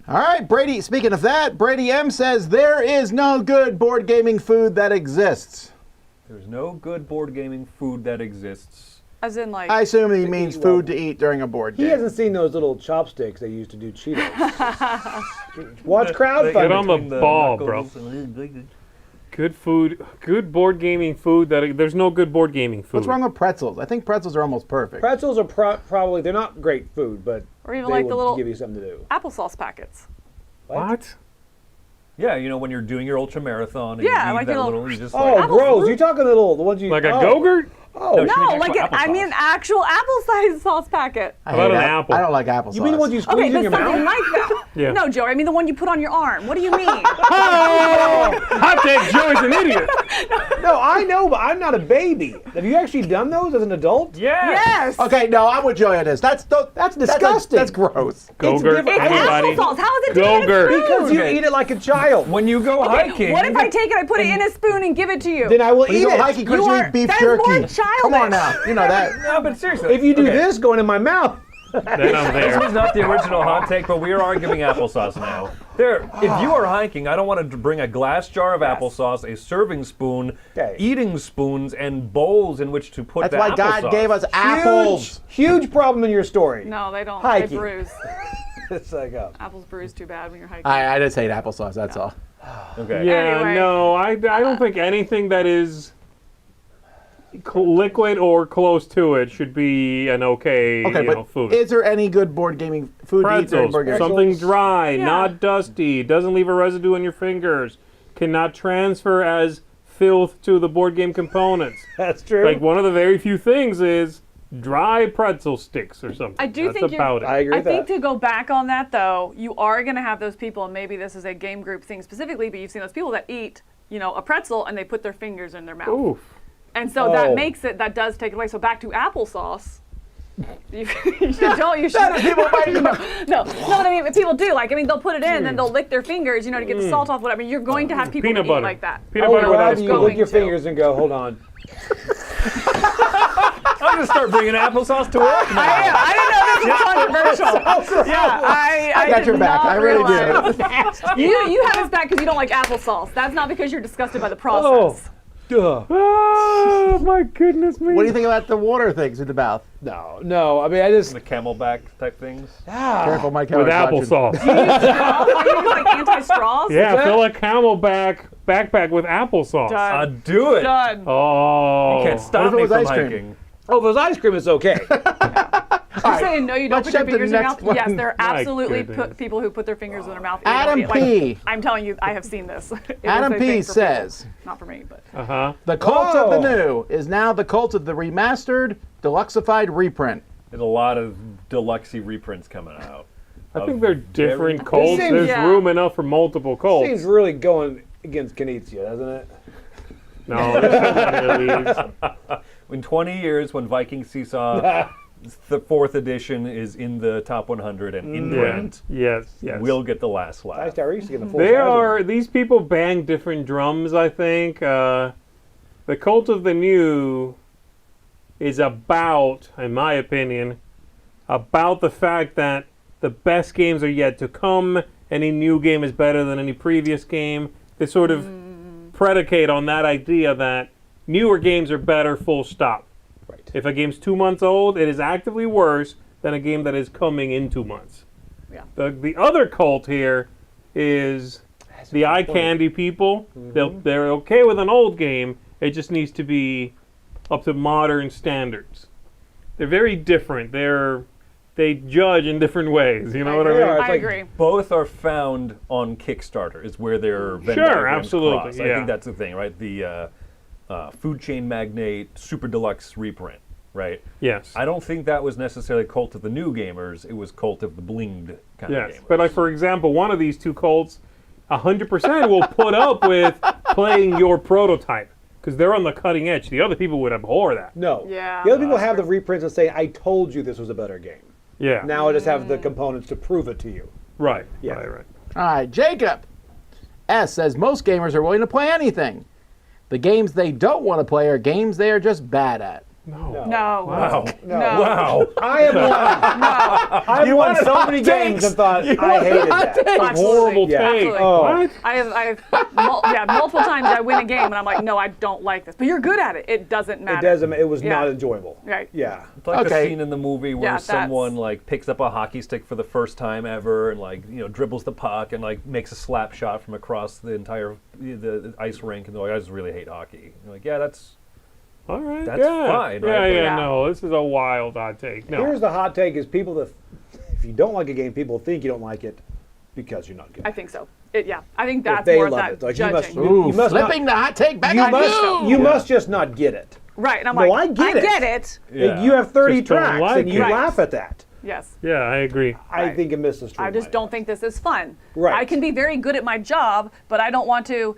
All right, Brady, speaking of that, Brady M says there is no good board gaming food that exists. There's no good board gaming food that exists. As in, like, I assume he means eat food well. to eat during a board He game. hasn't seen those little chopsticks they used to do Cheetos. Watch Get crowdfunding. on the Between ball, knuckles bro. and- Good food, good board gaming food. There's no good board gaming food. What's wrong with pretzels? I think pretzels are almost perfect. Pretzels are probably, they're not great food, but Or even they like the will little give you something to do. applesauce packets. What? Yeah, you know when you're doing your ultra marathon and Yeah, you need like that the little, little- you just Oh, like, Apple gross. fruit? You talking the ones you... Like a oh. Go-Gurt? Oh, No, no. she No, means like actual I mean applesauce. an actual apple-sized sauce packet. I How about hate an ap- apple? I don't like applesauce. You mean the ones you squeeze Okay, in but your something mouth? like that. Yeah. No, Joe, I mean the one you put on your arm. What do you mean? Hot take, Joey's an idiot. No, I know, but I'm not a baby. Have you actually done those as an adult? yeah. Yes. Okay, no, I'm with Joey on this. That's disgusting. That's gross. Go-Gurt, different. It's everybody. applesauce. How is it different than Go-Gurt. Because you Okay. eat it like a child. When you go hiking, What if I take it, I put it in a spoon and give it to you? Then I will When eat you go it. hiking, You you are- eat beef that is more jerky. Come on now, childish. you know that. no, but seriously, If you do okay. this going in my mouth, Then I'm This there. was not the original hot take, but we are arguing applesauce now. If you are hiking, I don't want to bring a glass jar of applesauce, a serving spoon, Okay. eating spoons, and bowls in which to put That's the why applesauce. God gave us apples. huge problem in your story. No, they don't. Hiking. They bruise. It's like, Apples bruise too bad when you're hiking. I just hate applesauce. That's all. Okay. Yeah, Anyway. no, I don't think anything that is liquid or close to it should be an okay, Okay, you but know, food. is there any good board gaming food to eat during Pretzels, board games? something dry, Yeah. not dusty, doesn't leave a residue on your fingers. cannot transfer as filth to the board game components. That's true. Like one of the very few things is dry pretzel sticks or something. I do That's think about it. I agree I with that. think to go back on that though, you are going to have those people, and maybe this is a game group thing specifically, but you've seen those people that eat, a pretzel and they put their fingers in their mouth. Oof. And so that does take it away. So back to applesauce. You should. People might No, but I mean, people do. They'll put it in, and then they'll lick their fingers, to get the salt off. Whatever. You're going to have people Peanut eat butter. like that. Peanut butter without a rather you spoon. lick your to. fingers and go, hold on. I'm gonna start bringing applesauce to work now. I didn't know this was controversial. Yeah, I got did your back. not I really realize. do. You have his back because you don't like applesauce. That's not because you're disgusted by the process. Duh. Oh my goodness me. What do you think about the water things in the mouth? No. I mean, I just. The camelback type things. Careful, Mike. With applesauce? Do you use straws? Are you use anti-straws? Yeah, fill a camelback backpack with applesauce. Done. Do it. Done. Oh. You can't stop What if it me was from ice cream? hiking. Oh, if it was ice cream, it's okay. You're saying no, you don't let's put your jump to the fingers in your next mouth? Yes, one. there are My absolutely goodness. people who put their fingers in their mouth. and Adam they don't eat. P. I'm telling you, I have seen this. It Adam is a P. thing for says, people. Not for me, but. Uh-huh. the cult of the Whoa. new is now the cult of the remastered, deluxeified reprint. There's a lot of deluxe-y reprints coming out. I think they're different This cults. seems- There's Yeah. room enough for multiple cults. Seems really going against Knizia, doesn't it? No, that's not In 20 years, when Viking Seesaw, the 4th edition is in the top 100 and in print, Yes. we'll get the last I laugh. used to get the full They size are, one. these people bang different drums, I think. The cult of the new is about, in my opinion, about the fact that the best games are yet to come. Any new game is better than any previous game. They sort of predicate on that idea that newer games are better, full stop. Right. If a game's 2 months old, it is actively worse than a game that is coming in 2 months. Yeah. The other cult here is the eye candy people. They're okay with an old game. It just needs to be up to modern standards. They're very different. They judge in different ways. You know what I They mean? are. It's I like- agree. Both are found on Kickstarter, is where their Venn Sure, diagrams absolutely, cross. I yeah. think that's the thing, right? The food chain magnate super deluxe reprint, right? Yes. I don't think that was necessarily cult of the new gamers. It was cult of the blinged kind of Yes. gamers. But like for example, one of these two cults, 100% will put up with playing your prototype because they're on the cutting edge. The other people would abhor that. No. Yeah. The other people have the reprints and say, I told you this was a better game. Yeah. Now I just have the components to prove it to you. Right. Yeah. Right. All right, Jacob S. says most gamers are willing to play anything. The games they don't want to play are games they are just bad at. No. No. Wow. No. No. Wow. I have won. I've won so many games and thought I hated that. Absolutely. Horrible Yeah. take. Absolutely. Oh. What? I have multiple times I win a game and I'm like, no, I don't like this. But you're good at it. It doesn't matter. It was Yeah. not enjoyable. Right. Yeah. It's like the Okay. scene in the movie where Yeah, someone that's- like picks up a hockey stick for the first time ever and dribbles the puck and makes a slap shot from across the entire the ice rink and they're like, I just really hate hockey. And you're like, yeah, that's All right. That's yeah. fine, Yeah. right? Yeah. Yeah. No. This is a wild hot take. No. Here's the hot take: is people that if you don't like a game, people think you don't like it because you're not good. I think so. I think If that's they more of love that it, like judging. Ooh, You must not- flipping the hot take back you on must, you. you must just not get it. Right. And I'm No, like, I get it. it. Yeah. You have 30 Just don't tracks like and you it. Right. laugh at that. Yes. Yeah. I agree. I Right. think it misses. I just don't think this is fun. Right. I can be very good at my job, but I don't want to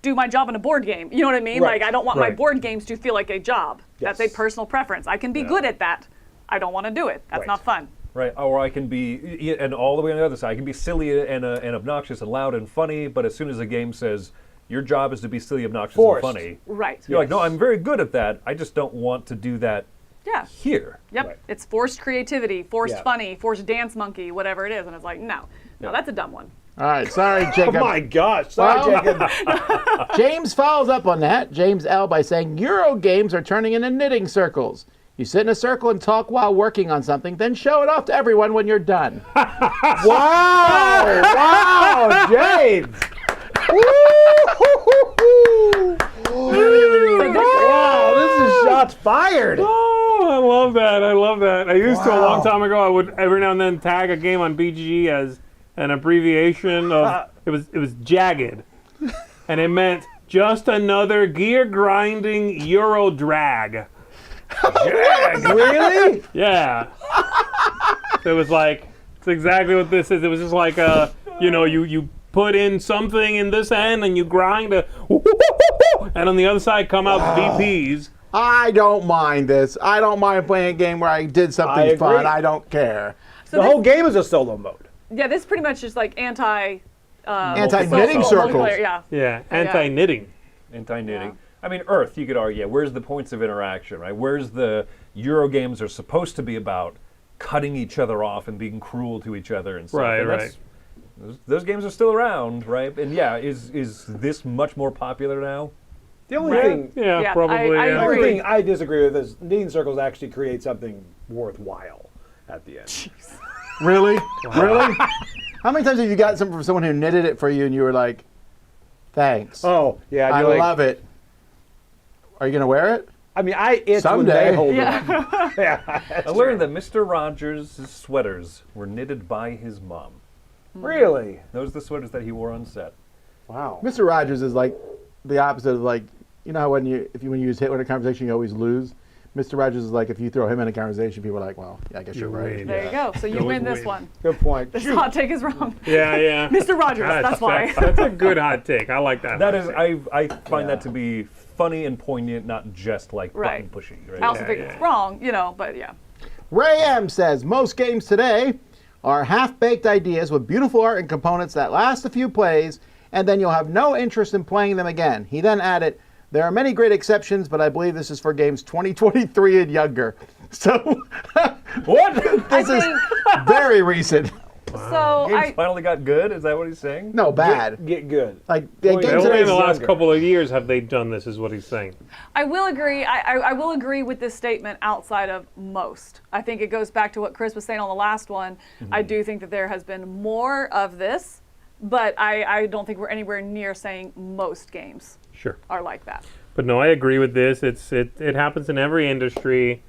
do my job in a board game. You know what I mean? Right. Like I don't want my Right. board games to feel like a job. That's a Yes. personal preference. I can be good at that. I don't want to do it. That's Right. not fun. right. Or I can be, and all the way on the other side, I can be silly and obnoxious and loud and funny. But as soon as a game says your job is to be silly, obnoxious, Forced. and funny, Right. you're like, no, I'm very good at that. I just don't want to do that Yeah. here. Yep. Right. It's forced creativity, forced Yeah. funny, forced dance monkey, whatever it is. And it's like, no, that's a dumb one. All right, sorry, Oh Jacob. my gosh! Sorry, Well- Jacob. James follows up on that, James L, by saying Euro games are turning into knitting circles. You sit in a circle and talk while working on something, then show it off to everyone when you're done. Wow! Wow, James! Wow, this is shots fired. Oh, I love that. I love that. I used to a long time ago. I would every now and then tag a game on BGG as an abbreviation of it was jagged. and it meant just another gear-grinding Euro drag. Really? Yeah. So it was like, it's exactly what this is. It was just like, you put in something in this end and you grind and on the other side come out VPs. I don't mind this. I don't mind playing a game where I did I something agree. fun. I don't care. So The this, whole game is a solo mode. yeah, this is pretty much just like Anti-knitting social circles. multiplayer, yeah. Yeah, anti-knitting. Anti-knitting. Yeah. I mean, Earth, you could argue, where's the points of interaction, right? Where's the Eurogames are supposed to be about cutting each other off and being cruel to each other and stuff. Right, and right. Those games are still around, right? And yeah, is this much more popular now? The only thing, Yeah, Yeah, probably. I yeah. the only agree. thing I disagree with is knitting circles actually create something worthwhile at the end. Really? Really? How many times have you got something from someone who knitted it for you and you were like, thanks. Oh, yeah. I you're like, love it. Are you going to wear it? I mean, I itch when Someday. they hold Yeah. it up. Yeah. I learned that Mr. Rogers' sweaters were knitted by his mom. Really? Those are the sweaters that he wore on set. Wow. Mr. Rogers is like the opposite of like, you know how when you use hit in a conversation, you always lose? Mr. Rogers is like, if you throw him in a conversation, people are like, well, yeah, I guess you're You right. win. There you go. So you Go win with this win. one. Good point. This hot take is wrong. Yeah, yeah. Mr. Rogers, that's why. That's a good hot take. I like that. That hot is, take. I find that to be funny and poignant, not just like Right. button pushy. Right? I also Yeah, think yeah. it's wrong, but yeah. Ray M says, most games today are half-baked ideas with beautiful art and components that last a few plays, and then you'll have no interest in playing them again. He then added, there are many great exceptions, but I believe this is for games 2023 and younger. So, What? this is very recent. So Games finally got good? Is that what he's saying? No, bad. Get good. Like, Well, games yeah, that Only in are the last younger. couple of years have they done this, is what he's saying. I will agree. I will agree with this statement outside of most. I think it goes back to what Chris was saying on the last one. I do think that there has been more of this, but I don't think we're anywhere near saying most games Sure. are like that. But no, I agree with this. It happens in every industry.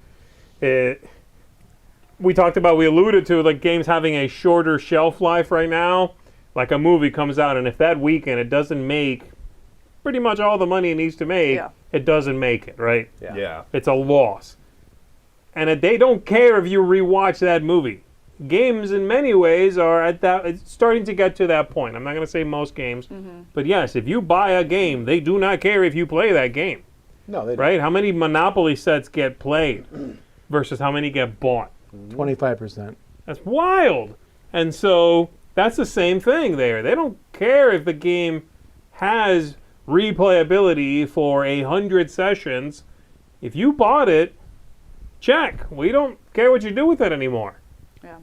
We alluded to like games having a shorter shelf life right now. Like a movie comes out, and if that weekend it doesn't make pretty much all the money it needs to make, Yeah. it doesn't make it, right? Yeah. It's a loss. And they don't care if you rewatch that movie. Games, in many ways, are at that. It's starting to get to that point. I'm not going to say most games, but yes, if you buy a game, they do not care if you play that game, No, they don't. right? How many Monopoly sets get played versus how many get bought? 25%. That's wild. And so that's the same thing there. They don't care if the game has replayability for 100 sessions. If you bought it, check. We don't care what you do with it anymore. Yeah.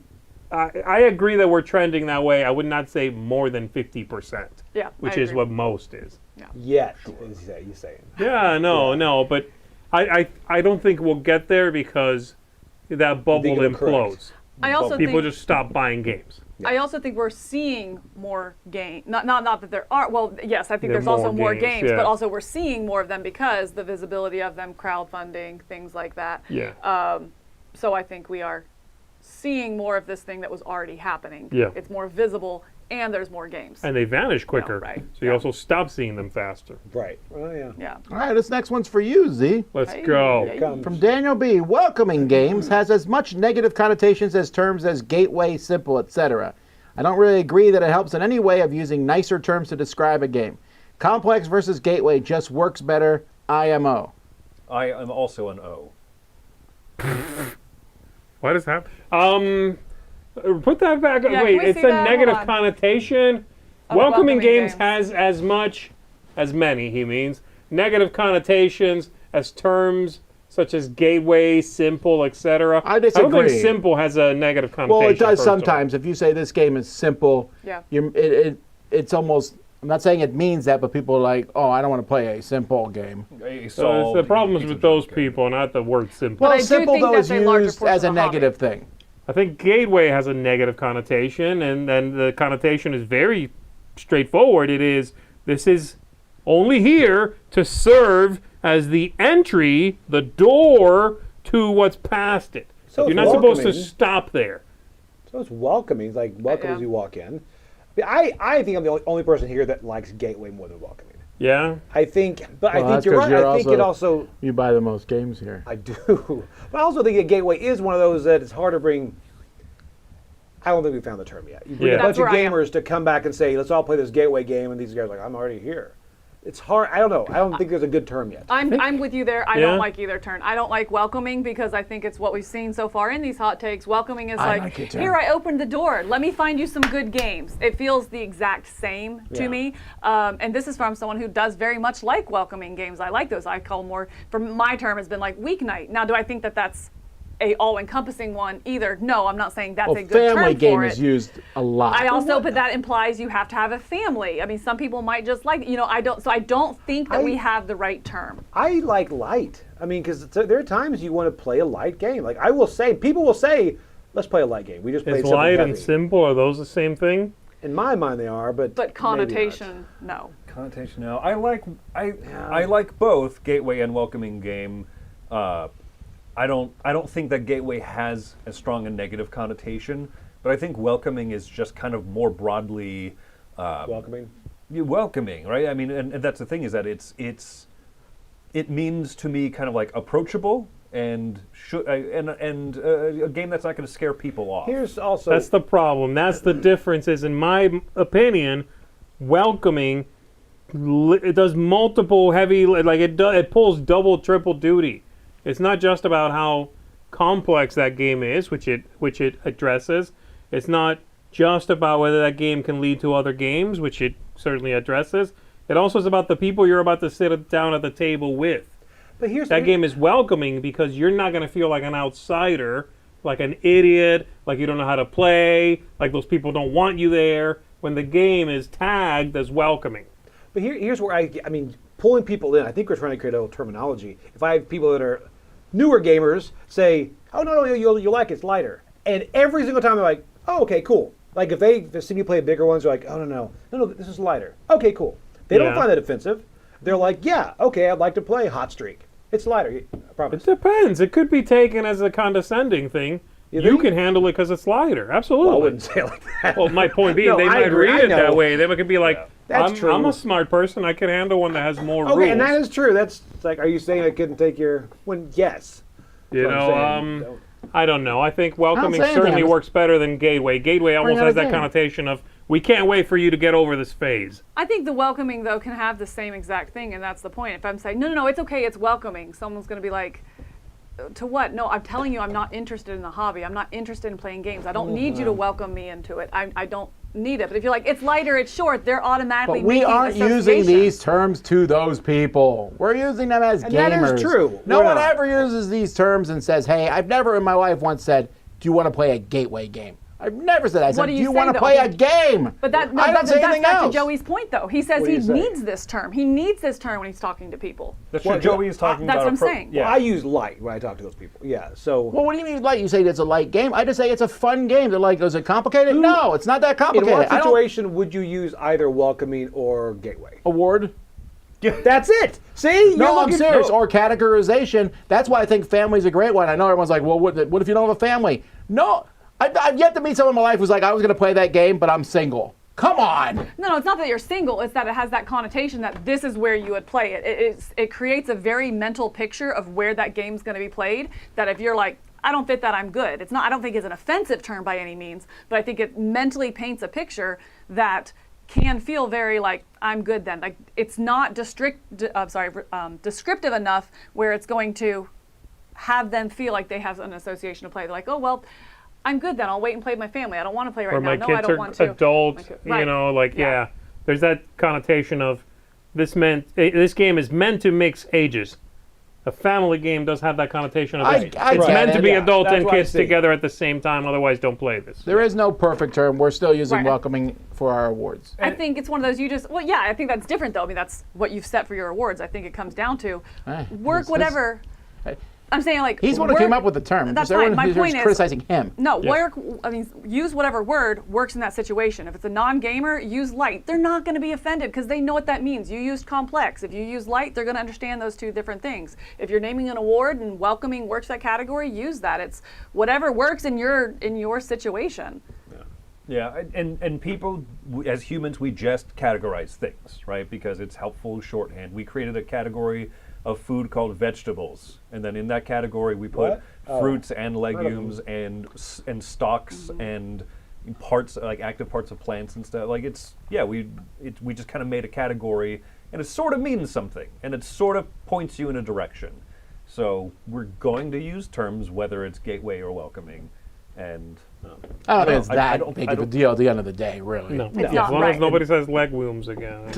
I agree that we're trending that way. I would not say more than 50%, Yeah. which I is agree. what most is. Yet, is you saying. Yeah, no, but I don't think we'll get there because that bubble think it'll correct? implodes. I also People think just stop buying games. I also think we're seeing more game. Not that there are. Well, yes, I think There are there's also more more games, games, yeah. but also we're seeing more of them because the visibility of them, crowdfunding, things like that. Yeah. So I think we are seeing more of this thing that was already happening. Yeah. It's more visible, and there's more games. And they vanish quicker. right. So you Yeah. also stop seeing them faster. Right. Well, yeah. Yeah. All right, this next one's for you, Z. Let's Hey, go. hey. Come. From Daniel B. Welcoming games has as much negative connotations as terms as gateway, simple, etc. I don't really agree that it helps in any way of using nicer terms to describe a game. Complex versus gateway just works better. IMO. I am also an O. What is that? Put that back. Yeah, Wait, can we it's see a that? negative Hold on. connotation. Oh, Welcoming welcoming games games. has as much, as many, he means, negative connotations as terms such as gateway, simple, etc. I don't think disagree. simple has a negative connotation. Well, it does first of all. sometimes. If you say this game is simple, Yeah. it's almost. I'm not saying it means that, but people are like, oh, I don't want to play a simple game. So it's the problems with those people, not the word simple. But I Well, do simple think though that's is a larger used portion as a of the hobby. negative thing. I think gateway has a negative connotation, and the connotation is very straightforward. This is only here to serve as the entry, the door to what's past it. So You're it's not supposed to welcoming. stop there. So it's welcoming. It's like welcome Yeah. as you walk in. I think I'm the only person here that likes gateway more than welcoming. Yeah. I think, but Well, I that's think you're 'cause right. you're I think it also. You buy the most games here. I do, but I also think a gateway is one of those that it's hard to bring. I don't think we found the term yet. You bring Yeah. a bunch That's of where I am. gamers to come back and say, "Let's all play this gateway game," and these guys are like, "I'm already here." It's hard. I don't know. I don't think there's a good term yet. I'm with you there. I Yeah. don't like either turn. I don't like welcoming because I think it's what we've seen so far in these hot takes. Welcoming is I like, like it, too. here, I opened the door. Let me find you some good games. It feels the exact same to Yeah. me. And this is from someone who does very much like welcoming games. I like those. I call more, for my term, has been like weeknight. Now, do I think that that's a all-encompassing one either? No, I'm not saying that's Well, a good term family game for is it. used a lot. I also, but that implies you have to have a family. I mean, some people might just like, I don't. So I don't think that we have the right term. I like light. I mean, because there are times you want to play a light game. Like I will say, people will say, "Let's play a light game." We just played Is something light and heavy. simple, are those the same thing? In my mind, they are, but But maybe connotation, no. Connotation now. I like both gateway and welcoming game. I don't think that gateway has as strong a negative connotation, but I think welcoming is just kind of more broadly not. Welcoming. welcoming, right? I mean, and that's the thing is that it means to me kind of like approachable and a game that's not going to scare people off. Here's also That's the problem. That's the difference. Is in my opinion, welcoming it does multiple heavy, like it pulls double, triple duty. It's not just about how complex that game is, which it addresses. It's not just about whether that game can lead to other games, which it certainly addresses. It also is about the people you're about to sit down at the table with. but here's That game is welcoming because you're not going to feel like an outsider, like an idiot, like you don't know how to play, like those people don't want you there, when the game is tagged as welcoming. But here's where I mean, pulling people in. I think we're trying to create a little terminology. If I have people that are newer gamers say, "Oh no, you'll like it, it's lighter," and every single time they're like, "Oh, okay, cool." Like if they see me play bigger ones, they're like, "Oh no, this is lighter." Okay, cool. They don't Yeah. find that offensive. They're like, "Yeah, okay, I'd like to play Hot Streak. It's lighter, I promise." It depends. It could be taken as a condescending thing. You think? can handle it because it's lighter. Absolutely. Well, I wouldn't say it like that. Well, my point being, No, they I might agree, read I it that know. way. They could be like, That's I'm true. a smart person. I can handle one that has more Okay, rules. and that is true. That's like, are you saying I couldn't take your? When yes. You That's what I'm saying. know, I don't know. I think welcoming saying certainly that. works better than gateway. Gateway almost out has a that game. connotation of, we can't wait for you to get over this phase. I think the welcoming, though, can have the same exact thing, and that's the point. If I'm saying, no, it's okay, it's welcoming, someone's going to be like, to what? No, I'm telling you I'm not interested in the hobby. I'm not interested in playing games. I don't need you to welcome me into it. I don't need it. But if you're like, it's lighter, it's short, they're automatically But we making aren't using associations. these terms to those people. We're using them as And gamers. that is true. No We're one not. ever uses these terms and says, "Hey, I've never in my life once said, do you want to play a gateway game?" I've never said that. I said, do "Do you you say, want to though? play a game?" But I don't say that's anything back to else. Joey's point, though. He says What do he you say? needs this term. He needs this term when he's talking to people. That's Well, what Joey is talking that's about. what I'm saying. Yeah. Well, I use light when I talk to those people. Yeah. So Well, what do you mean light? You say it's a light game. I just say it's a fun game. They're like, is it complicated? No, it's not that in complicated. what I don't situation would you use either welcoming or gateway? award. That's it. See? No, You're I'm looking- serious. Or categorization. That's why I think family's a great one. I know everyone's like, well, what if you don't have a family? No, I've yet to meet someone in my life who's like, I was going to play that game, but I'm single. Come on. No, it's not that you're single. It's that it has that connotation that this is where you would play it. It creates a very mental picture of where that game's going to be played. That if you're like, I don't fit that, I'm good. It's not. I don't think it's an offensive term by any means, but I think it mentally paints a picture that can feel very like I'm good then. Like it's not descriptive enough where it's going to have them feel like they have an association to play. They're like, oh well, I'm good then. I'll wait and play with my family. I don't want to play right Or now. my No, I kids don't are want to. adult, Right. you know, like, Yeah. yeah. There's that connotation of this game is meant to mix ages. A family game does have that connotation of I it's get meant it. to be Yeah, adult that's and what I kids see. together at the same time, otherwise don't play this. There is no perfect term. We're still using Right. welcoming for our awards. I think it's one of those I think that's different though. I mean, that's what you've set for your awards. I think it comes down to Hey, work this- whatever. Hey. I'm saying like He's the one who work- came up with the term. That's Just everyone fine. My who's point is criticizing him. no Yeah. work. I mean, use whatever word works in that situation. If it's a non-gamer, use light. They're not going to be offended because they know what that means. You used complex. If you use light, they're going to understand those two different things. If you're naming an award and welcoming works that category, use that. It's whatever works in your situation. Yeah, and people, as humans, we just categorize things, right? Because it's helpful shorthand. We created a category of food called vegetables, and then in that category we put fruits and legumes and stalks and parts, like active parts of plants and stuff. Like we just kind of made a category, and it sort of means something, and it sort of points you in a direction. So we're going to use terms, whether it's gateway or welcoming, and I don't think it's that big of a deal at the end of the day, really. No, It's as not long right. as nobody says legumes again.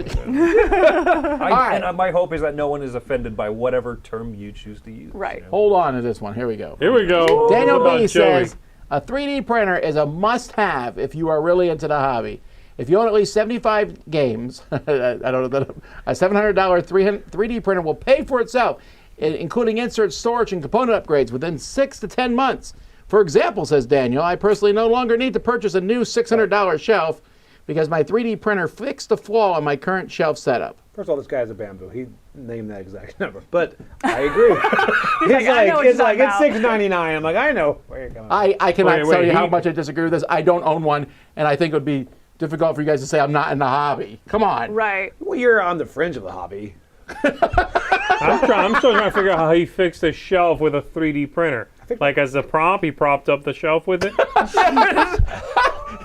my hope is that no one is offended by whatever term you choose to use. Right. Hold on to this one. Here we go. Here we go. Daniel About B Joey. says, a 3D printer is a must-have if you are really into the hobby. If you own at least 75 games, I don't know, a $700 3D printer will pay for itself, including insert storage and component upgrades within 6 to 10 months. For example, says Daniel, I personally no longer need to purchase a new $600 shelf because my 3D printer fixed the flaw in my current shelf setup. First of all, this guy has a bamboo. He named that exact number, but I agree. It's it's $6.99. I'm like, I know where you're going. I cannot Wait, tell you how he- much I disagree with this. I don't own one, and I think it would be difficult for you guys to say I'm not in the hobby. Come on. Right. Well, you're on the fringe of the hobby. I'm still trying to figure out how he fixed a shelf with a 3D printer. Like as a prop, he propped up the shelf with it.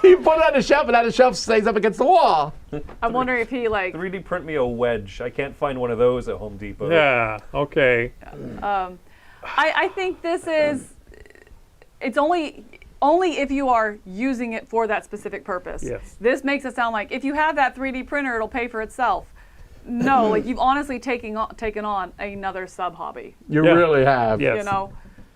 You put it on the shelf, and that the shelf stays up against the wall. I'm wondering if he 3D print me a wedge. I can't find one of those at Home Depot. Yeah. Okay. I think this is, it's only if you are using it for that specific purpose. Yes. This makes it sound like if you have that 3D printer, it'll pay for itself. No, like you've honestly taken on another sub hobby. You Yeah. really have. Yes. You know.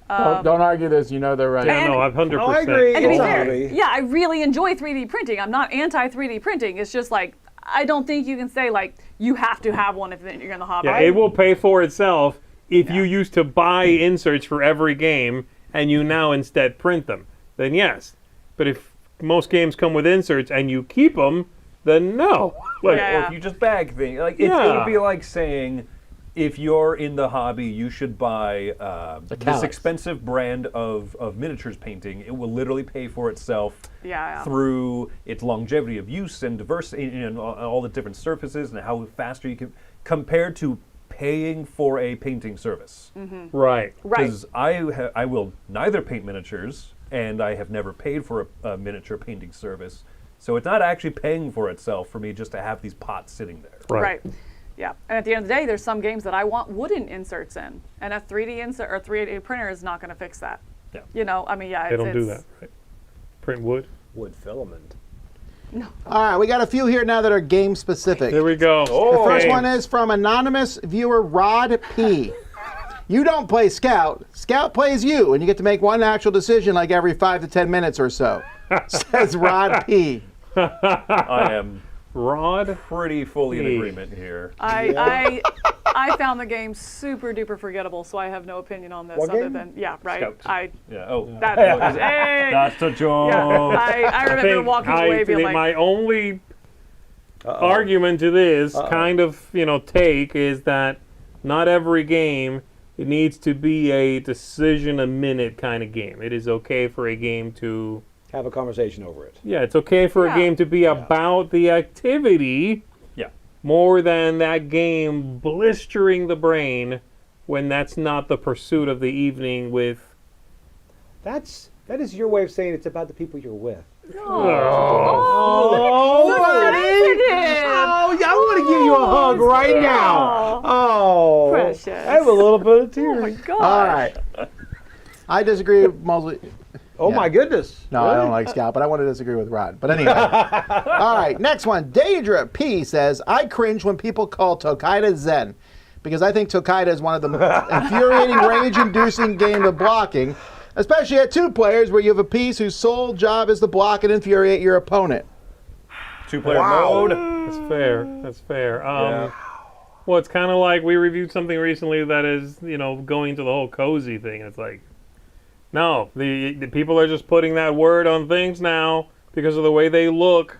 Don't argue this. You know they're right. Yeah, no, 100%. No, I agree. And to be It's a fair, hobby. yeah, I really enjoy 3D printing. I'm not anti 3D printing. It's just like I don't think you can say like you have to have one if you're in the hobby. Yeah, it will pay for itself if you used to buy inserts for every game and you now instead print them. Then yes. But if most games come with inserts and you keep them, then no. Like, Yeah. Or if you just bag things. Like it Yeah. would be like saying, if you're in the hobby, you should buy this Calyx. expensive brand of miniatures painting. It will literally pay for itself Yeah. through its longevity of use and diversity and all the different surfaces and how faster you can, compared to paying for a painting service. right. Right. Because I will neither paint miniatures, and I have never paid for a miniature painting service. So it's not actually paying for itself for me just to have these pots sitting there. Right. Yeah. And at the end of the day, there's some games that I want wooden inserts in, and a 3D insert or 3D printer is not going to fix that. Yeah. You know, I mean, yeah. They don't do that, right? Print wood. Wood filament. All right, we got a few here now that are game specific. There we go. The first one is from anonymous viewer Rod P. You don't play Scout. Scout plays you, and you get to make one actual decision like every 5 to 10 minutes or so. Says Rod P. I am Rod. pretty fully in Hey. agreement here. I found the game super duper forgettable, so I have no opinion on this What other game? than right. Scout. Yeah. Oh, That's hey, that's a joke. yeah. I remember think walking away being like, my only argument to this kind of take is that not every game needs to be a decision a minute kind of game. It is okay for a game to Have a conversation over it. it's okay for Yeah. a game to be about the activity Yeah. more than that game blistering the brain when that's not the pursuit of the evening with That is your way of saying it's about the people you're with. oh, sensitive. Oh, yeah, I want to give you a hug right now. Oh, Precious. I have a little bit of tears. Oh my god. All right. I disagree with mostly. Oh Yeah. my goodness. No, I don't like Scout, but I want to disagree with Rod. But anyway. All right, next one. Daedra P says, I cringe when people call Tokaido Zen because I think Tokaido is one of the infuriating, rage-inducing game of blocking, especially at 2 players where you have a piece whose sole job is to block and infuriate your opponent. 2-player mode. That's fair. That's fair. Well, it's kind of like we reviewed something recently that is, going to the whole cozy thing. It's like, no, the people are just putting that word on things now because of the way they look.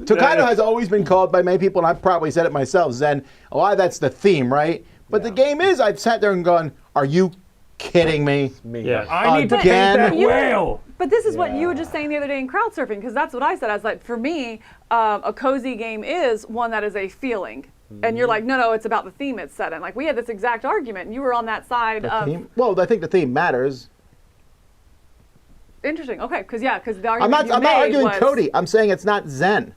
Tokaido has always been called by many people, and I've probably said it myself, Zen. A lot of that's the theme, right? But the game is, I've sat there and gone, are you kidding me? Me. Yeah. I need to paint Again? that whale. But this is what you were just saying the other day in crowd surfing, because that's what I said. I was like, for me, a cozy game is one that is a feeling. And you're like, no, it's about the theme it's set in. Like, we had this exact argument, and you were on that side of... Theme? Well, I think the theme matters. Interesting. Okay, because the argument I'm not arguing was, Cody. I'm saying it's not Zen.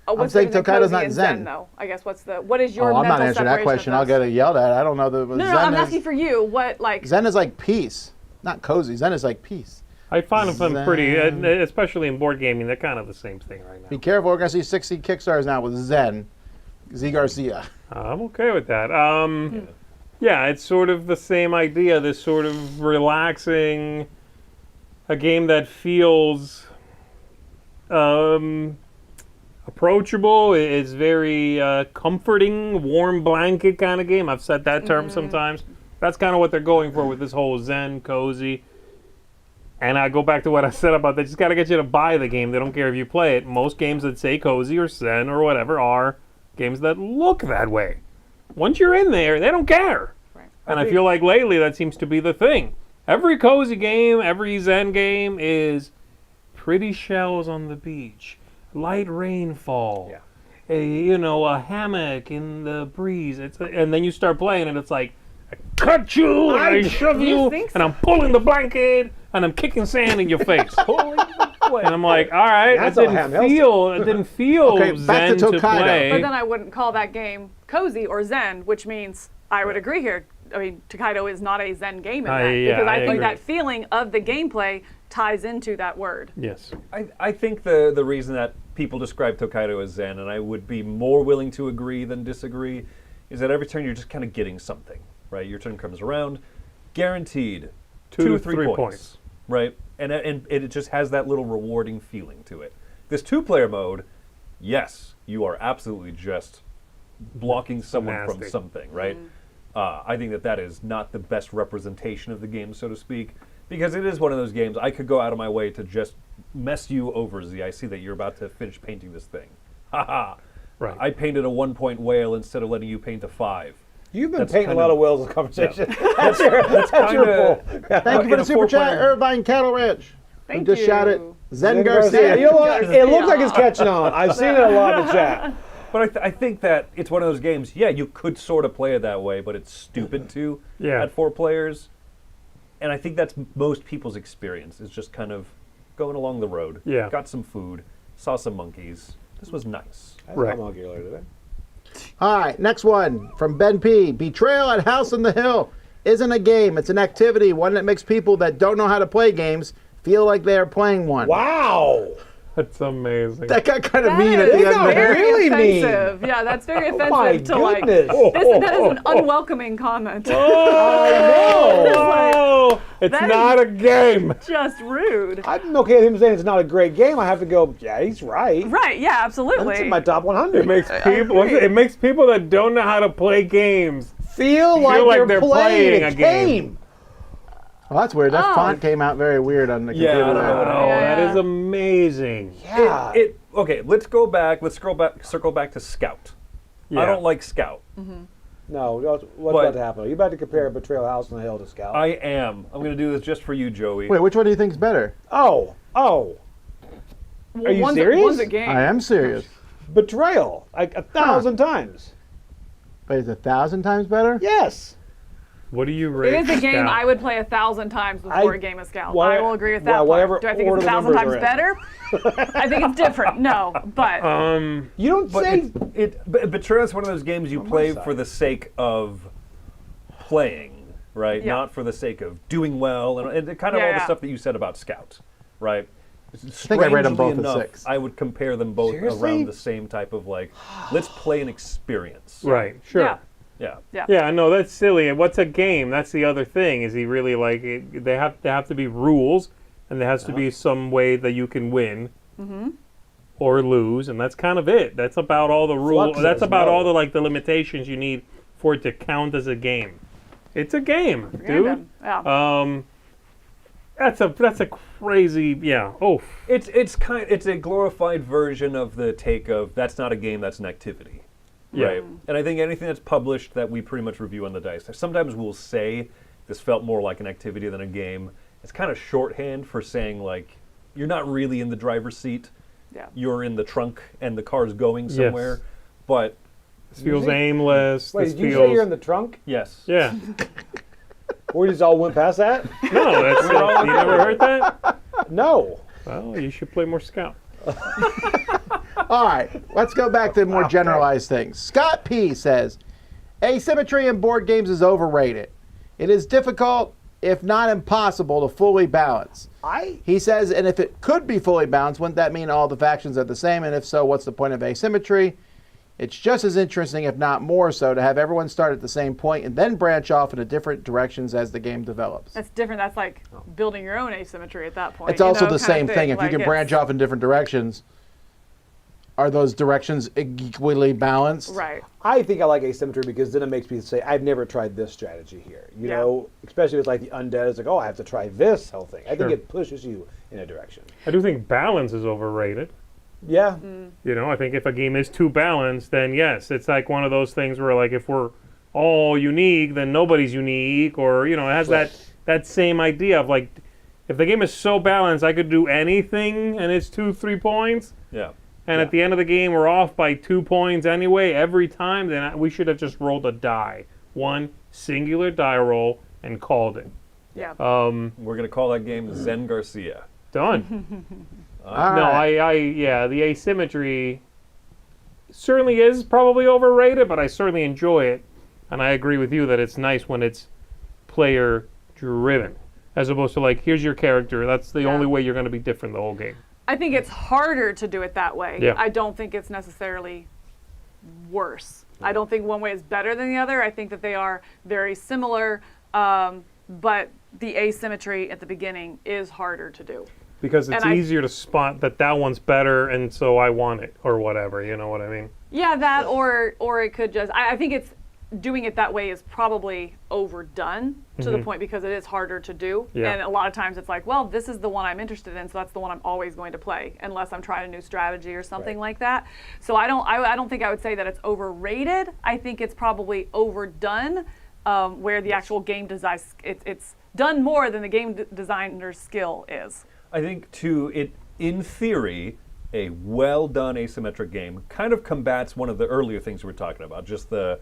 What's saying the difference Tokaido's between not cozy and Zen. though? I guess what is your I'm mental not answering that separation question. of I'll those? get yelled at. I don't know. No, I'm asking for you. What, like... Zen is like peace, not cozy. Zen is like peace. I find them Zen. pretty, especially in board gaming, they're kind of the same thing right now. Be careful. We're going to see 60 Kickstarters now with Zen. Zee Garcia. I'm okay with that. Yeah, it's sort of the same idea, this sort of relaxing, a game that feels approachable, is very comforting, warm blanket kind of game. I've said that term sometimes. That's kind of what they're going for with this whole Zen, cozy. And I go back to what I said about they just got to get you to buy the game. They don't care if you play it. Most games that say cozy or Zen or whatever are games that look that way. Once you're in there, they don't care. Right. And I feel like lately that seems to be the thing. Every cozy game, every Zen game is pretty shells on the beach, light rainfall, a hammock in the breeze. And then you start playing and it's like, I cut you, and I shove you, and I'm pulling the blanket, and I'm kicking sand in your face. And I'm like, all right, it didn't feel Okay, back Zen to to Tokaido. play. But then I wouldn't call that game cozy or Zen, which means I would agree here. I mean, Tokaido is not a Zen game in that, because I think agree. that feeling of the gameplay ties into that word. Yes. I think the reason that people describe Tokaido as Zen, and I would be more willing to agree than disagree, is that every turn you're just kind of getting something, right? Your turn comes around, guaranteed 2 to 3 points, right? And it just has that little rewarding feeling to it. This 2-player mode, yes, you are absolutely just blocking someone from something, right? I think that is not the best representation of the game, so to speak, because it is one of those games I could go out of my way to just mess you over, Z. I see that you're about to finish painting this thing. Haha. Right. I painted a 1-point whale instead of letting you paint a 5. You've been painting a lot of whales in conversation. That's That's your pull. Thank you for the super chat, Irvine Cattle Ranch. Thank just you. Shouted Zen Garcia. Garcia. You know what? It looks like it's catching on. I've seen it a lot in the chat. But I think that it's one of those games, you could sort of play it that way, but it's stupid to at 4 players. And I think that's most people's experience, is just kind of going along the road. Yeah. Got some food, saw some monkeys. This was nice. I saw a monkey earlier today. All right, next one from Ben P. Betrayal at House on the Hill isn't a game. It's an activity, one that makes people that don't know how to play games feel like they are playing one. Wow. That's amazing. That got kind of That mean at is the end there. very Really mean. offensive. Yeah, that's very offensive My to like. goodness. That is an unwelcoming comment. Oh, it's That not a game. Just rude. I'm okay with him saying it's not a great game. I have to go, yeah, he's right. Right, yeah, absolutely. That's in my top 100. It makes people. It makes people that don't know how to play games feel like they're playing a game. game. Oh, that's weird. That font came out very weird on the computer. I don't there. know. That is amazing. Yeah. Okay, let's go back. Let's circle back to Scout. Yeah. I don't like Scout. No, what's about to happen? Are you about to compare Betrayal House on the Hill to Scout? I am. I'm going to do this just for you, Joey. Wait, which one do you think is better? Oh. Well, Are you one's serious? One's a game. I am serious. Betrayal, like 1,000 times. But it's 1,000 times better? Yes. What do you It rate? is a game Scout? I would play 1,000 times before a game of Scout. I will agree with that. well, whatever part. Do I think order it's the 1,000 numbers times are in. better? I think it's different. No, but You don't say. Betrayal is one of those games you play for the sake of playing, right? Yeah. Not for the sake of doing well, and kind of all the Yeah. stuff that you said about Scout, right? I think I rated them both at 6. I would compare them both Seriously? around the same type of let's play an experience. Right. Sure. yeah. Yeah. Yeah, no, that's silly. What's a game? That's the other thing. Is he really like? They have to be rules, and there has to be some way that you can win or lose, and that's kind of it. That's about all the rules. Flux That's says about no. all the limitations you need for it to count as a game. It's a game, dude. Random. Yeah. That's a crazy. Yeah. Oh. It's a glorified version of the take of that's not a game, that's an activity. Yeah. Right. And I think anything that's published that we pretty much review on the dice, sometimes we'll say this felt more like an activity than a game, it's kind of shorthand for saying like you're not really in the driver's seat. Yeah. You're in the trunk and the car's going somewhere. But This feels aimless. Wait, this did you feels say you're in the trunk? yes. Yeah. We just all went past that? No, that's you never heard that? No. Well, you should play more Scout. All right, let's go back to more generalized things. Scott P. says, asymmetry in board games is overrated. It is difficult, if not impossible, to fully balance. He says, and if it could be fully balanced, wouldn't that mean all the factions are the same? And if so, what's the point of asymmetry? It's just as interesting, if not more so, to have everyone start at the same point and then branch off into different directions as the game develops. That's different. That's like building your own asymmetry at that point. It's also the kind of same thing. If you Like, can branch off in different directions, are those directions equally balanced? Right. I think I like asymmetry because then it makes me say, I've never tried this strategy here. You Yeah. know, especially with like the undead, it's like, oh, I have to try this whole thing. I think Sure. it pushes you in a direction. I do think balance is overrated. Yeah. You know, I think if a game is too balanced, then yes, it's like one of those things where like if we're all unique, then nobody's unique, or you know, it has that same idea of like if the game is so balanced, I could do anything and it's 2-3 points, Yeah. and at the end of the game we're off by 2 points anyway every time, then we should have just rolled a die, one singular die roll, and called it. Yeah. We're gonna call that game Zee Garcia. Done. All No, right. yeah, the asymmetry certainly is probably overrated, but I certainly enjoy it, and I agree with you that it's nice when it's player driven, as opposed to like, here's your character, that's the Yeah. only way you're going to be different the whole game. I think it's harder to do it that way. Yeah. I don't think it's necessarily worse. I don't think one way is better than the other. I think that they are very similar, but the asymmetry at the beginning is harder to do. Because it's And easier to spot that one's better, and so I want it, or whatever, you know what I mean? Yeah, that or it could just. I think it's doing it that way is probably overdone to the point because it is harder to do. Yeah. And a lot of times it's like, well, this is the one I'm interested in, so that's the one I'm always going to play, unless I'm trying a new strategy or something like that. So I don't think I would say that it's overrated. I think it's probably overdone, where the actual game design it's done more than the game designer's skill is. I think too, it in theory, a well done asymmetric game kind of combats one of the earlier things we were talking about, just the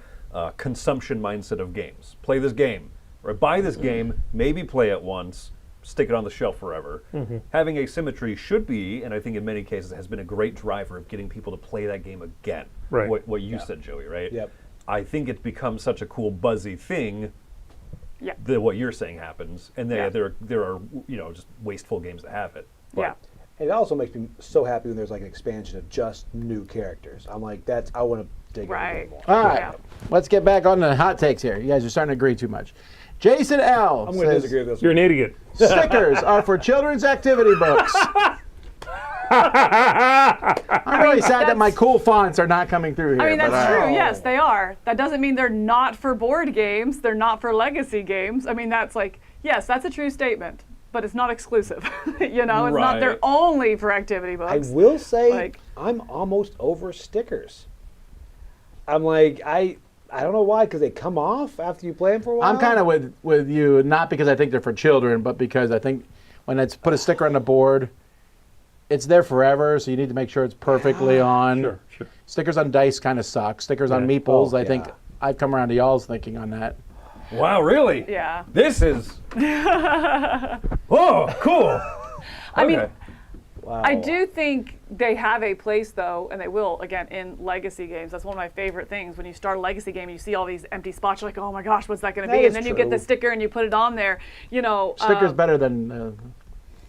consumption mindset of games. Play this game, or buy this game, maybe play it once, stick it on the shelf forever. Having asymmetry should be, and I think in many cases has been a great driver of getting people to play that game again. Right. What you said, Joey, right? Yep. I think it's become such a cool buzzy thing Yeah. that what you're saying happens, and Yeah. there are just wasteful games that have it. Yeah. And it also makes me so happy when there's like an expansion of just new characters. I'm like, I want to dig in a Right. little more. All right, Yeah. let's get back on the hot takes here. You guys are starting to agree too much. Jason L. I'm going to says, disagree with this You're one. an idiot. stickers are for children's activity books. I'm really sad that my cool fonts are not coming through here. I mean, but that's all right. true. Yes, they are. That doesn't mean they're not for board games. They're not for legacy games. I mean, that's like, yes, that's a true statement, but it's not exclusive. It's not Right. they're only for activity I books. will say, Like- I'm almost over stickers. I'm like, I don't know why, because they come off after you play them for a while. I'm kind of with you, not because I think they're for children, but because I think when it's put a sticker on the board, it's there forever, so you need to make sure it's perfectly on. Sure. Stickers on dice kind of suck. Stickers on Yeah. meeples, Oh, I think yeah. I've come around to y'all's thinking on that. Wow, really? Yeah. This is. Oh, cool. I mean, Okay. Wow. I do think they have a place, though, and they will, again, in legacy games. That's one of my favorite things. When you start a legacy game, you see all these empty spots, you're like, oh my gosh, what's that going to That be? is And then you get the true. sticker and you put it on there. Stickers better than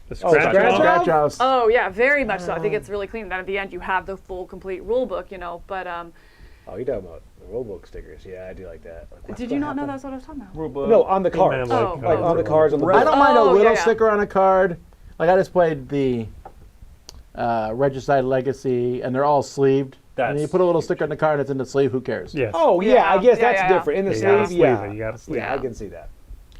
The scratch scratch off? scratch offs. Oh, yeah, very much so. I think it's really clean. Then at the end, you have the full, complete rule book, But Oh, you're talking about the rulebook stickers. Yeah, I do like that. Like, did you not know that's what I was talking about? Rulebook. No, on the cards. Man, Oh. Like on the cards on the Right. I don't mind a Oh, little yeah, yeah. sticker on a card. Like I just played the Regicide Legacy, and they're all sleeved. And That's- you put a little sticker on the card, it's in the sleeve. Who cares? Yes. Oh, yeah, I guess Yeah, that's yeah. different. In the You gotta sleeve, sleeve yeah. it, you gotta sleeve Yeah, it. I can see that.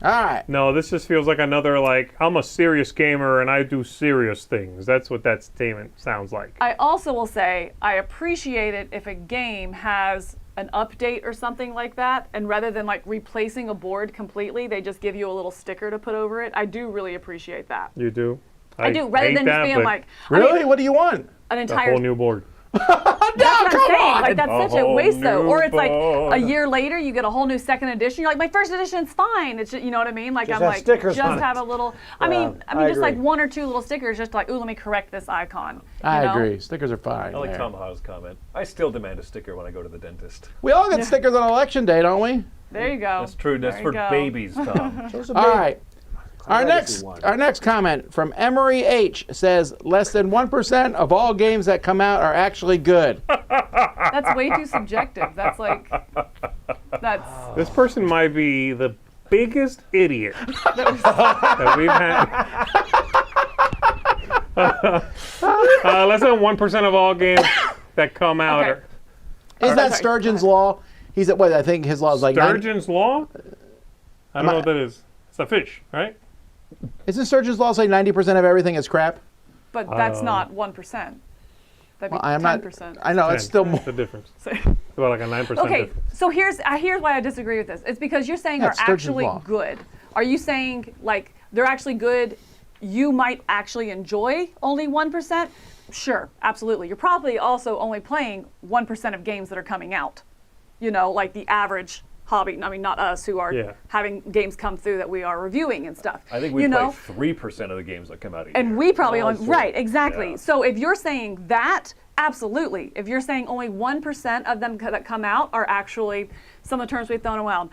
All right. No, this just feels like another like I'm a serious gamer and I do serious things. That's what that statement sounds like. I also will say I appreciate it if a game has an update or something like that, and rather than like replacing a board completely, they just give you a little sticker to put over it. I do really appreciate that. You do? I do, rather hate than just that, being but like, Really? What do you want? an a entire whole new board. That's what I'm saying. Like that's A such a whole waste, though. new Or it's like board. a year later, you get a whole new second edition. You're like, my first edition's fine. It's just, you know what I mean? Like Just I'm have like, stickers just on it. have a little. I mean, I just like agree. one or two little stickers, just like, ooh, let me correct this icon. I you know? agree. Stickers are fine. I like there. Tom Howe's comment. I still demand a sticker when I go to the dentist. We all get stickers on election day, don't we? There you go. That's true. That's There for you go. babies, Tom. All right. Our Legacy next comment from Emery H says less than 1% of all games that come out are actually good. That's way too subjective. That's like, that's. This person might be the biggest idiot that we've had. Less than 1% of all games that come out Okay. Is that Sorry, Sturgeon's go ahead. law? He's at what? I think his law is are like Sturgeon's Law? I don't know what that is. It's a fish, right? Isn't Sturgeon's law say 90% of everything is crap? But that's not 1%. That'd be Well, I'm not. 10%. I know it's still more. the difference. So- About like a 9% Okay, difference. so here's why I disagree with this. It's because you're saying Yeah, are it's Sturgeon's actually law. good. Are you saying like they're actually good? You might actually enjoy only 1%? Sure, absolutely. You're probably also only playing 1% of games that are coming out. You know, like the average hobby. I mean, not us who are Yeah. having games come through that we are reviewing and stuff. I think we you play know? 3% of the games that come out each And year. we probably Oh, only, sure. right, exactly. Yeah. So if you're saying that, absolutely. If you're saying only 1% of them that come out are actually some of the terms we've thrown around,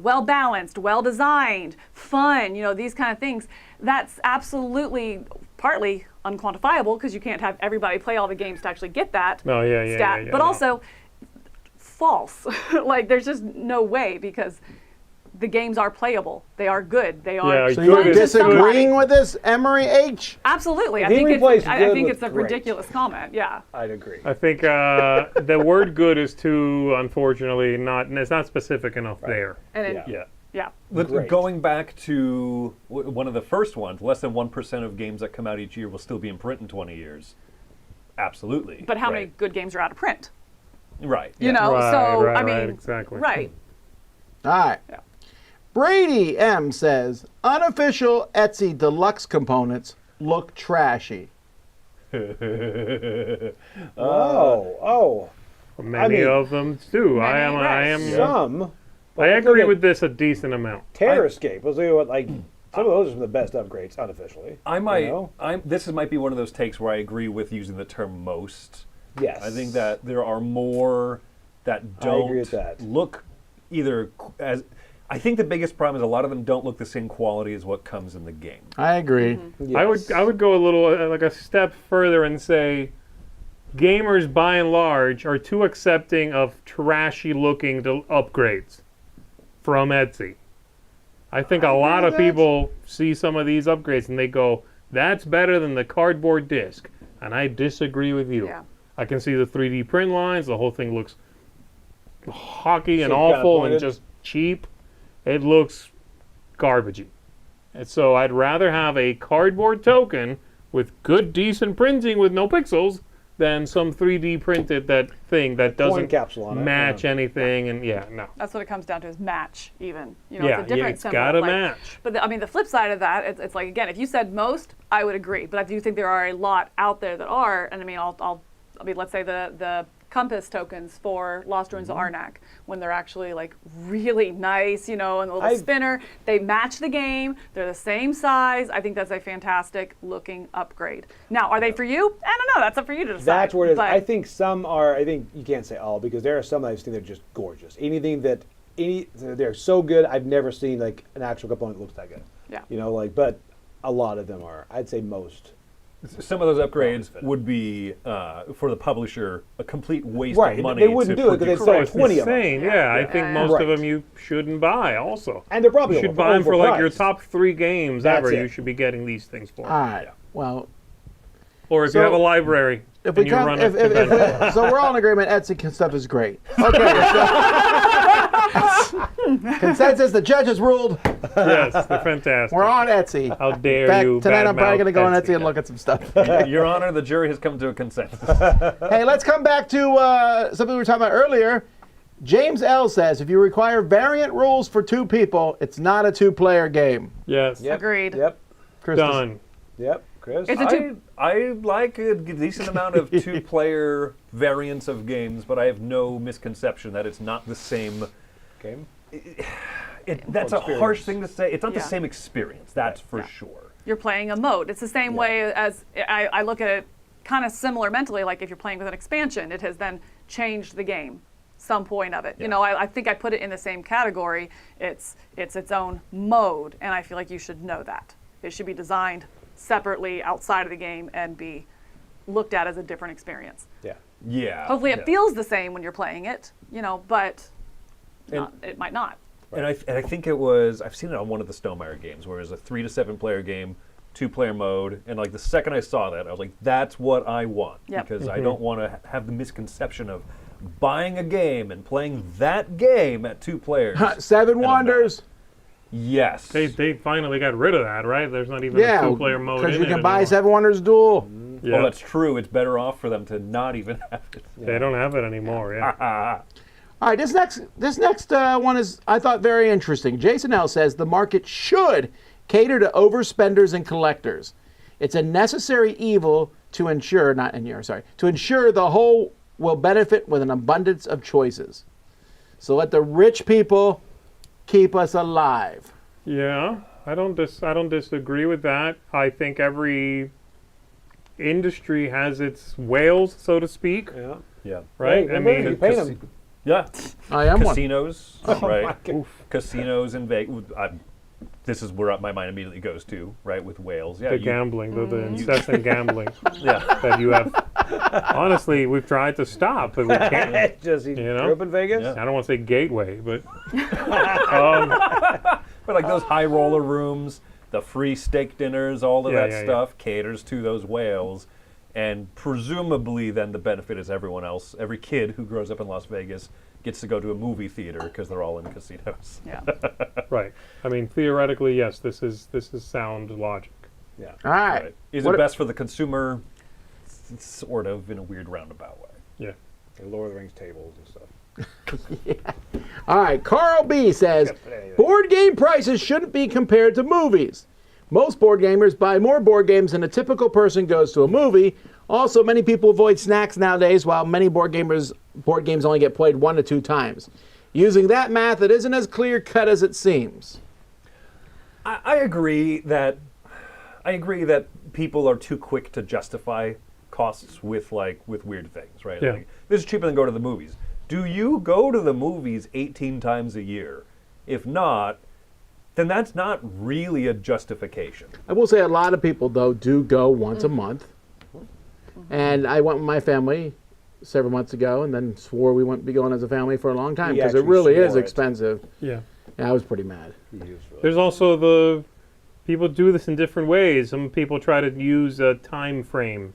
well balanced, well designed, fun, you know, these kind of things, that's absolutely partly unquantifiable because you can't have everybody play all the games to actually get that Oh, yeah, stat. yeah, but yeah. also false. Like there's just no way because the games are playable. They are good. They are Yeah, So Good you're is- disagreeing with this, Emery H? Absolutely. I He think replaced I good think with it's a great. ridiculous comment. Yeah. I'd agree. I think the word good is too, unfortunately, it's not specific enough there. And it, Yeah. Yeah. yeah. But Great. going back to one of the first ones, less than 1% of games that come out each year will still be in print in 20 years. Absolutely. But how many Right. good games are out of print? Right. You yeah. know, Right, so right, I mean, right, exactly. right. All right. Yeah. Brady M says unofficial Etsy deluxe components look trashy. Oh. Many mean- of them do. Many, I right. am. Some. I agree with this a decent amount. Terror Escape. Let's see what like. Some of those are some of the best upgrades unofficially. I might. You know? Might be one of those takes where I agree with using the term most. Yes. I think that there are more that I don't agree with that. look either as. I think the biggest problem is a lot of them don't look the same quality as what comes in the game. I agree. Mm-hmm. Yes. I would go a little like a step further and say gamers by and large are too accepting of trashy looking upgrades from Etsy. I think a lot of people see some of these upgrades and they go, that's better than the cardboard disc. And I disagree with you. Yeah. I can see the 3D print lines. The whole thing looks hockey and So kinda awful and pointed. just cheap. It looks garbagey. And so I'd rather have a cardboard token with good, decent printing with no pixels than some 3D printed thing that doesn't capsule on it, match yeah. anything. And yeah, no. That's what it comes down to is match even. You know, Yeah, it's a different it's symbol. gotta like- match. But I mean, the flip side of that, it's like, again, if you said most, I would agree. But I do think there are a lot out there that are, and I mean, let's say the compass tokens for Lost Ruins of Arnak, when they're actually like really nice, you know, and the little spinner, they match the game, they're the same size. I think that's a fantastic looking upgrade. Now, are they for you? I don't know. That's up for you to decide. That's what it is. But I think some are. I think you can't say all because there are some I've seen that are just gorgeous. They're so good. I've never seen like an actual component that looks that good. Yeah. You know, like, but a lot of them are. I'd say most. Some of those upgrades would be for the publisher a complete waste Right, of money. they wouldn't to do it 'cause produce. they'd sell It's 20 of them. insane. Yeah, I think most Right. of them you shouldn't buy also. And they're probably You should buy them for like your overpriced. top 3 games That's ever. it. You should be getting these things for. All right. Well, Or if So, you have a library if we and you come, run if, it if, to if so we're all in agreement. Etsy stuff is great. Okay. So, consensus: the judges ruled. Yes, they're fantastic. We're on Etsy. How dare In fact, you? tonight I'm probably badmouth going to go on Etsy Etsy. and look at some stuff. Your Honor, the jury has come to a consensus. Hey, let's come back to something we were talking about earlier. James L. says, if you require variant rules for 2 people, it's not a 2-player game. Yes. Yep. Agreed. Yep. Chris, Done. Yep. Chris? It's a two. I like a decent amount of 2-player variants of games, but I have no misconception that it's not the same. Game? That's a harsh thing to say. It's not the Yeah. same experience, that's for sure. You're playing a mode. It's the same way as I look at it kind of similar mentally, like if you're playing with an expansion, it has then changed the game, some point of it. You know, I think I put it in the same category. It's its own mode, and I feel like you should know that. It should be designed separately outside of the game and be looked at as a different experience. Yeah. Yeah. Hopefully it feels the same when you're playing it, you know, but it might not. And I think it was, I've seen it on one of the Stonemaier games where it was a 3 to 7 player game, 2-player mode, and like the second I saw that, I was like, that's what I want. Yep. Because I don't want to have the misconception of buying a game and playing that game at 2 players. 7 Wonders. Yes. They finally got rid of that, right? There's not even a 2-player mode in because you it can buy anymore. 7 Wonders dual. Yeah. Oh, that's true. It's better off for them to not even have it. They don't have it anymore, yeah. All right, this next one is, I thought, very interesting. Jason L. says the market should cater to overspenders and collectors. It's a necessary evil to ensure, to ensure the whole will benefit with an abundance of choices. So let the rich people keep us alive. Yeah, I don't disagree with that. I think every industry has its whales, so to speak, Yeah. Yeah. right? Hey, I remember, you mean, paid them. Yeah. I am one. Casinos, my right? God. Casinos in Vegas. This is where my mind immediately goes to, right? With whales. Yeah. the gambling, the incessant gambling Yeah. that you have. Honestly, we've tried to stop, but we can't. Just you You know? grew up in Vegas? Yeah. I don't want to say gateway, but But like those high roller rooms, the free steak dinners, all of Yeah, that yeah, stuff caters to those whales. And presumably then the benefit is everyone else. Every kid who grows up in Las Vegas gets to go to a movie theater because they're all in casinos. Yeah. right. I mean, theoretically, yes, this is sound logic. Yeah. All right. Right. Is What it best for the consumer? Sort of, in a weird roundabout way. Yeah. The Lord of the Rings tables and stuff. All right, Carl B. says, board game prices shouldn't be compared to movies. Most board gamers buy more board games than a typical person goes to a movie. Also, many people avoid snacks nowadays, while many board games only get played 1 to 2 times. Using that math, it isn't as clear-cut as it seems. I agree that people are too quick to justify costs with weird things, right? Yeah. Like, this is cheaper than go to the movies. Do you go to the movies 18 times a year? If not, then that's not really a justification. I will say a lot of people, though, do go once a month. And I went with my family several months ago and then swore we wouldn't be going as a family for a long time He because it actually really is swore it. expensive. Yeah. And I was pretty mad. There's also the people do this in different ways. Some people try to use a time frame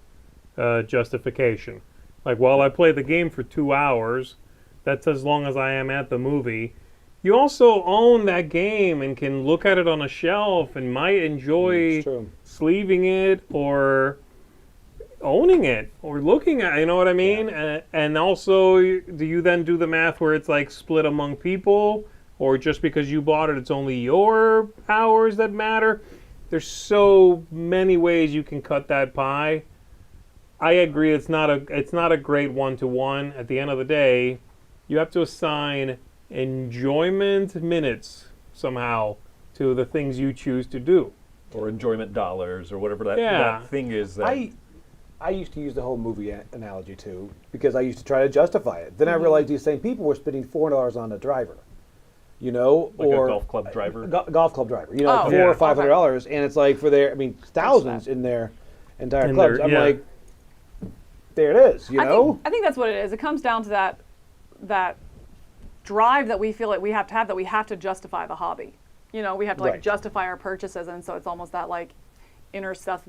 justification. Like, well, I play the game for 2 hours. That's as long as I am at the movie. You also own that game and can look at it on a shelf and might enjoy It's true. sleeving it or owning it or looking at it, you know what I mean? And also, do you then do the math where it's like split among people, or just because you bought it, it's only your hours that matter? There's so many ways you can cut that pie. I agree, it's not a great one-to-one. At the end of the day, you have to assign enjoyment minutes somehow to the things you choose to do. Or enjoyment dollars or whatever that, Yeah. that thing is. That I used to use the whole movie analogy too because I used to try to justify it. Then I realized these same people were spending $400 on a driver, you know, like or a golf club driver. golf club driver, you know, Oh, like yeah. $400 or $500, and it's like for thousands in their entire clubs. I'm yeah. like, there it is, you know. I think that's what it is. It comes down to that drive that we feel like we have to have, that we have to justify the hobby. You know, we have to like Right. justify our purchases, and so it's almost that like inner self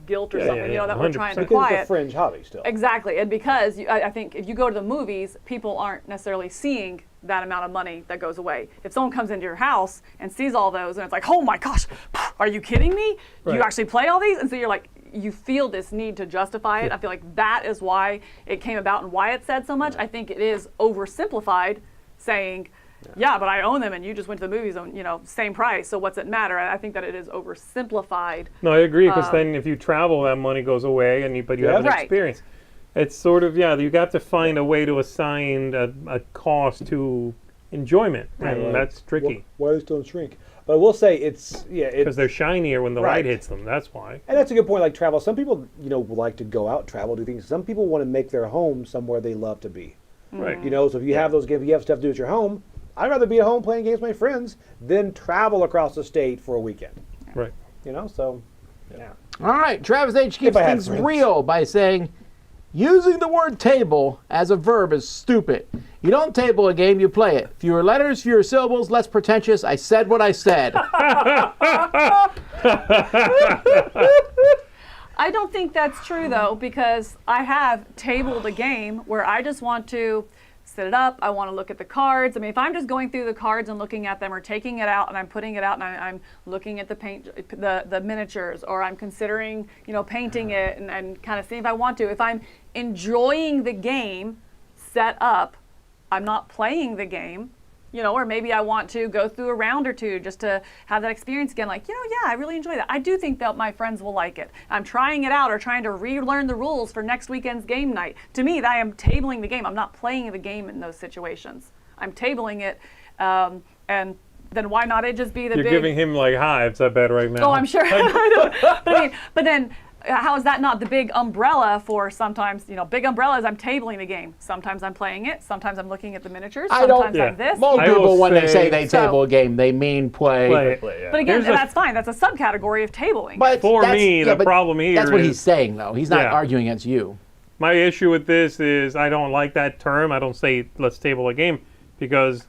guilt or Yeah, something, yeah, you know, yeah, that we're trying to Because it's a quiet. fringe hobby still. Exactly, and because I think if you go to the movies, people aren't necessarily seeing that amount of money that goes away. If someone comes into your house and sees all those, and it's like, oh my gosh, are you kidding me? Right. You actually play all these? And so you're like, you feel this need to justify it. I feel like that is why it came about and why it's said so much. I think it is oversimplified saying, yeah, but I own them and you just went to the movies on, same price. So what's it matter? I think that it is oversimplified. No, I agree, because then if you travel, that money goes away, but you have an Right. experience. It's sort of, you got to find a way to assign a cost to enjoyment, and that's tricky. Wires don't shrink. But I will say it's Because they're shinier when the Right. light hits them, that's why. and that's a good point. Like travel, some people like to go out, travel, do things. Some people want to make their home somewhere they love to be. Right. So if you have those games, you have stuff to do at your home. I'd rather be at home playing games with my friends than travel across the state for a weekend. Right. So yeah. All right, Travis H. keeps I had things friends. real by saying, using the word table as a verb is stupid. You don't table a game, you play it. Fewer letters, fewer syllables, less pretentious. I said what I said. I don't think that's true, though, because I have tabled a game where I just want to set it up. I want to look at the cards. I mean, if I'm just going through the cards and looking at them, or taking it out and I'm putting it out and I'm looking at the paint, the miniatures, or I'm considering, painting it and kind of seeing if I want to. If I'm enjoying the game set up, I'm not playing the game, or maybe I want to go through a round or two just to have that experience again. Like, I really enjoy that. I do think that my friends will like it. I'm trying it out or trying to relearn the rules for next weekend's game night. To me, I am tabling the game. I'm not playing the game in those situations. I'm tabling it, and then why not it just be the You're big... giving him like hives, I bet, right now. Oh, I'm sure. But then how is that not the big umbrella for sometimes, big umbrellas, I'm tabling the game. Sometimes I'm playing it. Sometimes I'm looking at the miniatures. I don't- Sometimes I'm this. Most I will people, when they say- say they So- table a game, they mean play. But again, Here's that's fine. That's a subcategory of tabling. But For that's- me, the but problem here that's what is- he's saying, though. He's not Yeah. arguing against you. My issue with this is I don't like that term. I don't say let's table a game, because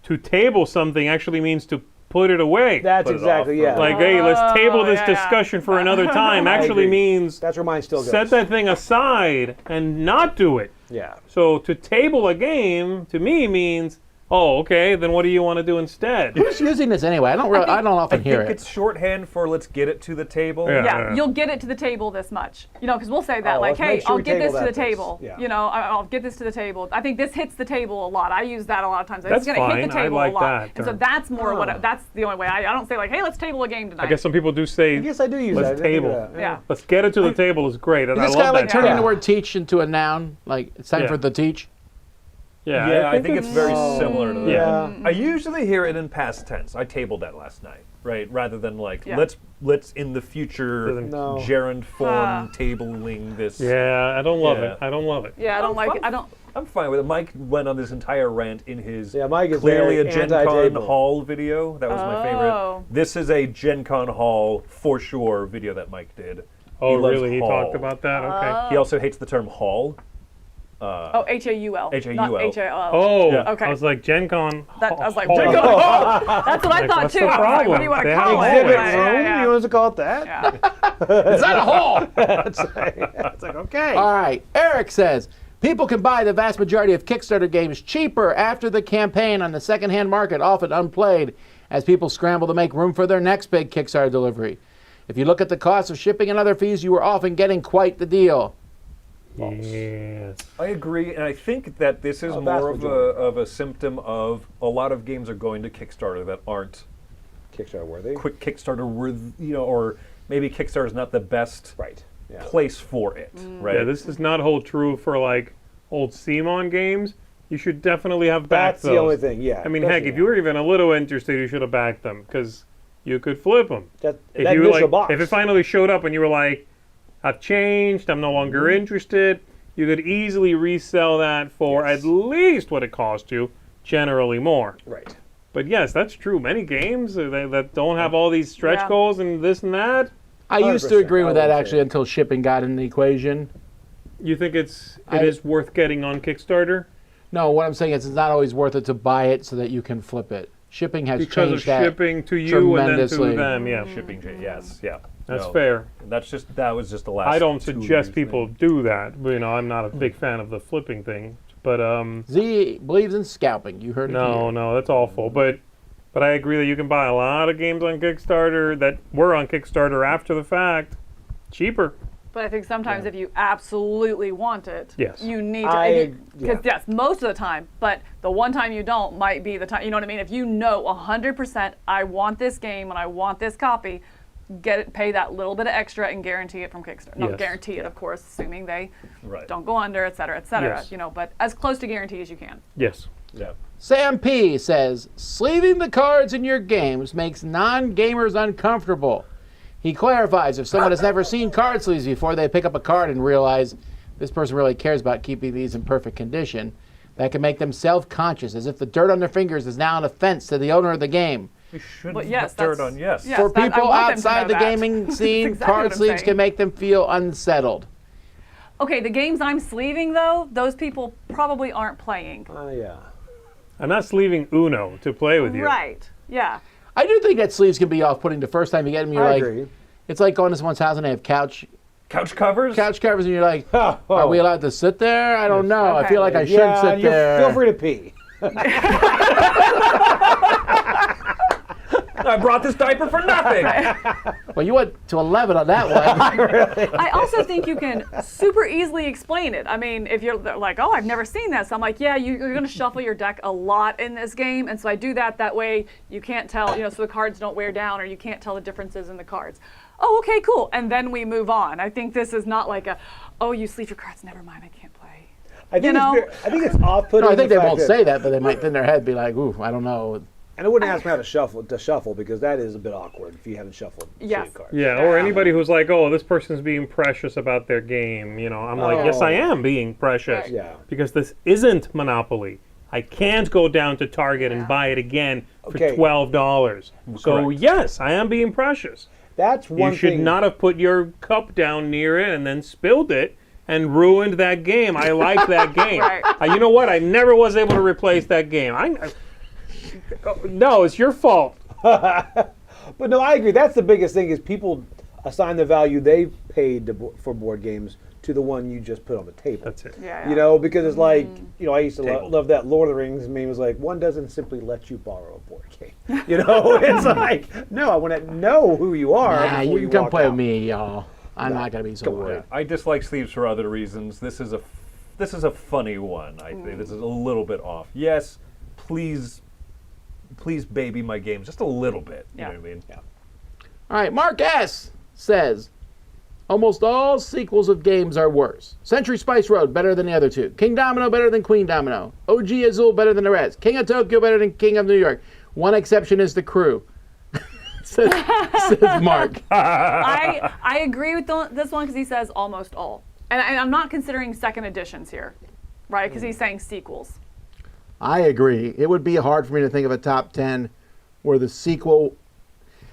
to table something actually means to put it away. That's Put it exactly, off. yeah. Like, hey, let's table this yeah. discussion for another time. Actually agree. means That's where mine still goes. set that thing aside and not do it. Yeah. So to table a game to me means, oh, okay, then what do you want to do instead? Who's using this anyway? I don't often I hear think it. it's shorthand for let's get it to the table. Yeah. You'll get it to the table this much. Because we'll say that, Oh, like, let's hey, make sure I'll we get this table to the that this. table. Yeah. I'll get this to the table. I think this hits the table a lot. I use that a lot of times. That's It's going to hit the fine. I table like a lot. that And so term. that's more that's the only way. I don't say, like, hey, let's table a game tonight. I guess some people do say, I guess I do use that. I let's didn't think of table. that. Yeah. Let's get it to the table is great, and Is I this love kind of like that turning term. the word teach into a noun? Like, it's time Yeah. for the teach? Yeah, I think it's very similar to that. Yeah. I usually hear it in past tense. I tabled that last night, right? Rather than like Yeah. let's in the future No. gerund form tabling this. Yeah, I don't love Yeah. it. I don't love it. Yeah, I don't like it. I don't. I'm fine with it. Mike went on this entire rant in his Mike is clearly very a Gen Con anti-table. Hall video. That was my Oh. favorite. This is a Gen Con Hall for sure video that Mike did. Oh, loves really? He Hall. talked about that? Okay. He also hates the term hall. Oh, H-A-U-L. H-A-U-L. Not H-A-O-L. Oh, Yeah. Okay. I was like, Gen Con. I was like, Hall. Gen Con Hall. That's what I thought, what's too. the I was like, what do you want problem? to call They it? have Exhibit hallways. room? You want to call it that? Yeah. Is that a hall? It's like, okay. All right. Eric says, people can buy the vast majority of Kickstarter games cheaper after the campaign on the secondhand market, often unplayed, as people scramble to make room for their next big Kickstarter delivery. If you look at the cost of shipping and other fees, you are often getting quite the deal. Yes. I agree, and I think that this is vast more majority. of a symptom of a lot of games are going to Kickstarter that aren't Kickstarter worthy. quick Kickstarter worthy, or maybe Kickstarter is not the best Right. Yeah. place for it, right? Yeah, this does not hold true for like old CMON games. You should definitely have backed That's those. the only thing, yeah. I mean, heck, if you were even a little interested, you should have backed them, because you could flip them. that If that you initial like, box. if it finally showed up and you were like, I've changed, I'm no longer interested, you could easily resell that for Yes. at least what it cost you, generally more. Right. But yes, that's true. Many games that don't have all these stretch Yeah. goals and this and that, I used to 100%. agree with I that would actually say. until shipping got in the equation. you think it I- is worth getting on Kickstarter? No, what I'm saying is it's not always worth it to buy it so that you can flip it. Shipping has Because of changed that. shipping to you and then to tremendously. them, yeah. Shipping, yes, yeah. That's No, fair. That was just the last. I don't 2 suggest years people thing. do that. But, I'm not a big fan of the flipping thing. But Z believes in scalping. You heard it here. no, that's awful. But I agree that you can buy a lot of games on Kickstarter that were on Kickstarter after the fact, cheaper. But I think sometimes if you absolutely want it, Yes. you need to. Because yeah. yes, most of the time, but the one time you don't might be the time. You know what I mean? If you know 100%, I want this game and I want this copy, get it, pay that little bit of extra and guarantee it from Kickstarter. No, Yes. guarantee it, of course, assuming they Right. don't go under, et cetera, et cetera. Yes. You know, but as close to guarantee as you can. Yes. Yeah. Sam P says, sleeving the cards in your games makes non-gamers uncomfortable. He clarifies, if someone has never seen card sleeves before, they pick up a card and realize this person really cares about keeping these in perfect condition. That can make them self-conscious, as if the dirt on their fingers is now an offense to the owner of the game. You shouldn't But yes, put dirt that's- on yes. yeah. For Yes, that- I people want them to outside know the that. gaming scene, exactly card what I'm sleeves saying. can make them feel unsettled. Okay, the games I'm sleeving though, those people probably aren't playing. Yeah. I'm not sleeving Uno to play with you. Right. Yeah. I do think that sleeves can be off-putting the first time you get them. You're I like, agree. it's like going to someone's house and they have couch Couch covers? covers, and you're like, Oh. are we allowed to sit there? I don't know. I Okay. feel like I should Yeah, sit there. feel free to pee. I brought this diaper for nothing. Well, you went to 11 on that one. I also think you can super easily explain it. I mean, if you're like, oh, I've never seen this. I'm like, yeah, you're going to shuffle your deck a lot in this game. And so I do that. That way you can't tell, you know, so the cards don't wear down or you can't tell the differences in the cards. Oh, okay, cool. And then we move on. I think this is not like a, oh, you sleeve your cards. Never mind, I can't play. I think You know? I think it's off-putting. No, I think the they fact won't that- say that, but they might in their head be like, ooh, I don't know. And I wouldn't ask me how to shuffle because that is a bit awkward if you haven't shuffled Yes. sleeve cards. Yeah, or anybody who's like, oh, this person's being precious about their game. You know, I'm like, yes, I am being precious. Right. Yeah. Because this isn't Monopoly. I can't go down to Target and Yeah. buy it again for Okay. $12. So Correct. yes, I am being precious. That's one You should thing. not have put your cup down near it and then spilled it and ruined that game. I like that game. Right. You know what? I never was able to replace that game. No, it's your fault. But no, I agree. That's the biggest thing is people assign the value they paid for board games to the one you just put on the table. That's it. Yeah. You know, because it's like, you know, I used to Table. love that Lord of the Rings meme. Was like, one doesn't simply let you borrow a board game. You know, it's like, no, I want to know who you are. Nah, before you can come walk play out. with me, y'all. I'm not going to be so Come on. worried. I dislike sleeves for other reasons. This is a funny one. I think this is a little bit off. Yes, please baby my games just a little bit. You know what I mean? Yeah. All right, Mark S. says, almost all sequels of games are worse. Century Spice Road better than the other two. King Domino better than Queen Domino. OG Azul better than the rest. King of Tokyo better than King of New York. One exception is The Crew. says Mark. I agree with this one because he says almost all. And I'm not considering second editions here, right? Because he's saying sequels. I agree. It would be hard for me to think of a top 10 where the sequel...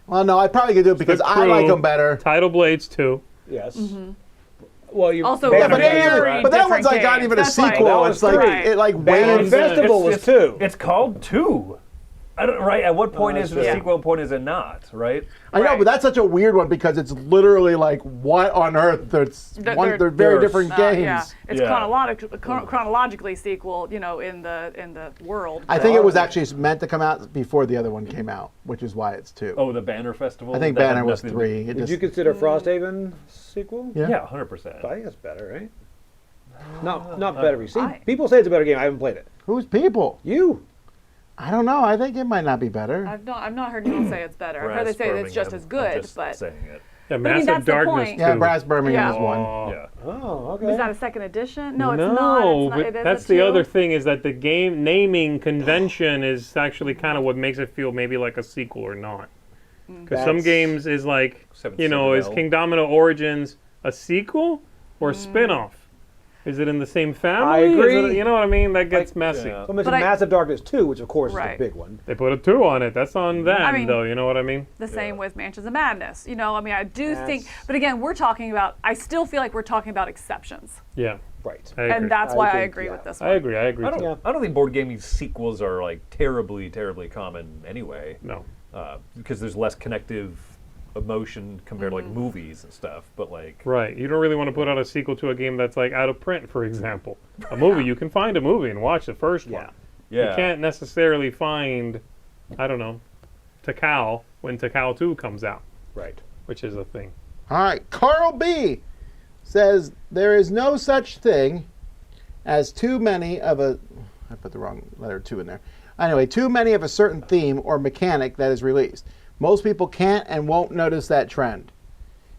Well, no, I probably could do it because I Crew, like them better. Tidal Blades 2. Yes. Well, you Also, Banner But, very but that different one's like not games. even a That's like- sequel. That It's was like right. it like Banner waves. Festival was two. It's called two. I don't, right? At what point is that's it a true. sequel? Point is it not? Right? I know, Right. but that's such a weird one because it's literally like what on earth? They're- They're very they're- different games. Yeah, it's Yeah. chronologically sequel, you know, in the world. I but- think it was actually meant to come out before the other one came out, which is why it's 2. Oh, the Banner Festival. I think That had Banner was nothing- 3. It Did just, you consider Frosthaven sequel? Yeah. Yeah, 100%. I think that's better, right? Not better. See, I- people say it's a better game. I haven't played it. who's people? You. I don't know. I think it might not be better. I've not heard anyone say it's better. I've heard they say it's just as I'm good, just but saying it. Yeah, I mean, Massive that's the Darkness point. 2. Yeah, Brass Birmingham Yeah. is one. Yeah. Oh, okay. is that a second edition? No, it's No, not. It's not. but It is that's a the 2. other thing is that the game naming convention is actually kind of what makes it feel maybe like a sequel or not. Because some That's- games is like, Seventh you know, is Citadel. King Domino Origins a sequel or a spin-off? Is it in the same family? I Is agree. it, you know what I mean? That gets messy. Yeah. So I mentioned But I- Massive Darkness 2, which of course Right. is the big one. They put a 2 on it. That's on them, I mean- though. You know what I mean? The same with Mansions of Madness. You know, I mean, I do think, Yes. but again, we're talking about. I still feel like we're talking about exceptions, Yeah, Right. I agree. and that's I why I think, agree yeah. with this one. I agree. I agree. I don't, too. Yeah. I don't think board gaming sequels are like terribly common anyway. No. Because there's less connective emotion compared to like movies and stuff. But like, Right. You don't really want to put out a sequel to a game that's like out of print, for example. A movie, you can find a movie and watch the first one. yeah, You can't necessarily find, I don't know, Takao when Takao 2 comes out, Right. which is a thing. All right, Carl B. says there is no such thing as too many of a. I put the wrong letter 2 in there. Anyway, too many of a certain theme or mechanic that is released. Most people can't and won't notice that trend.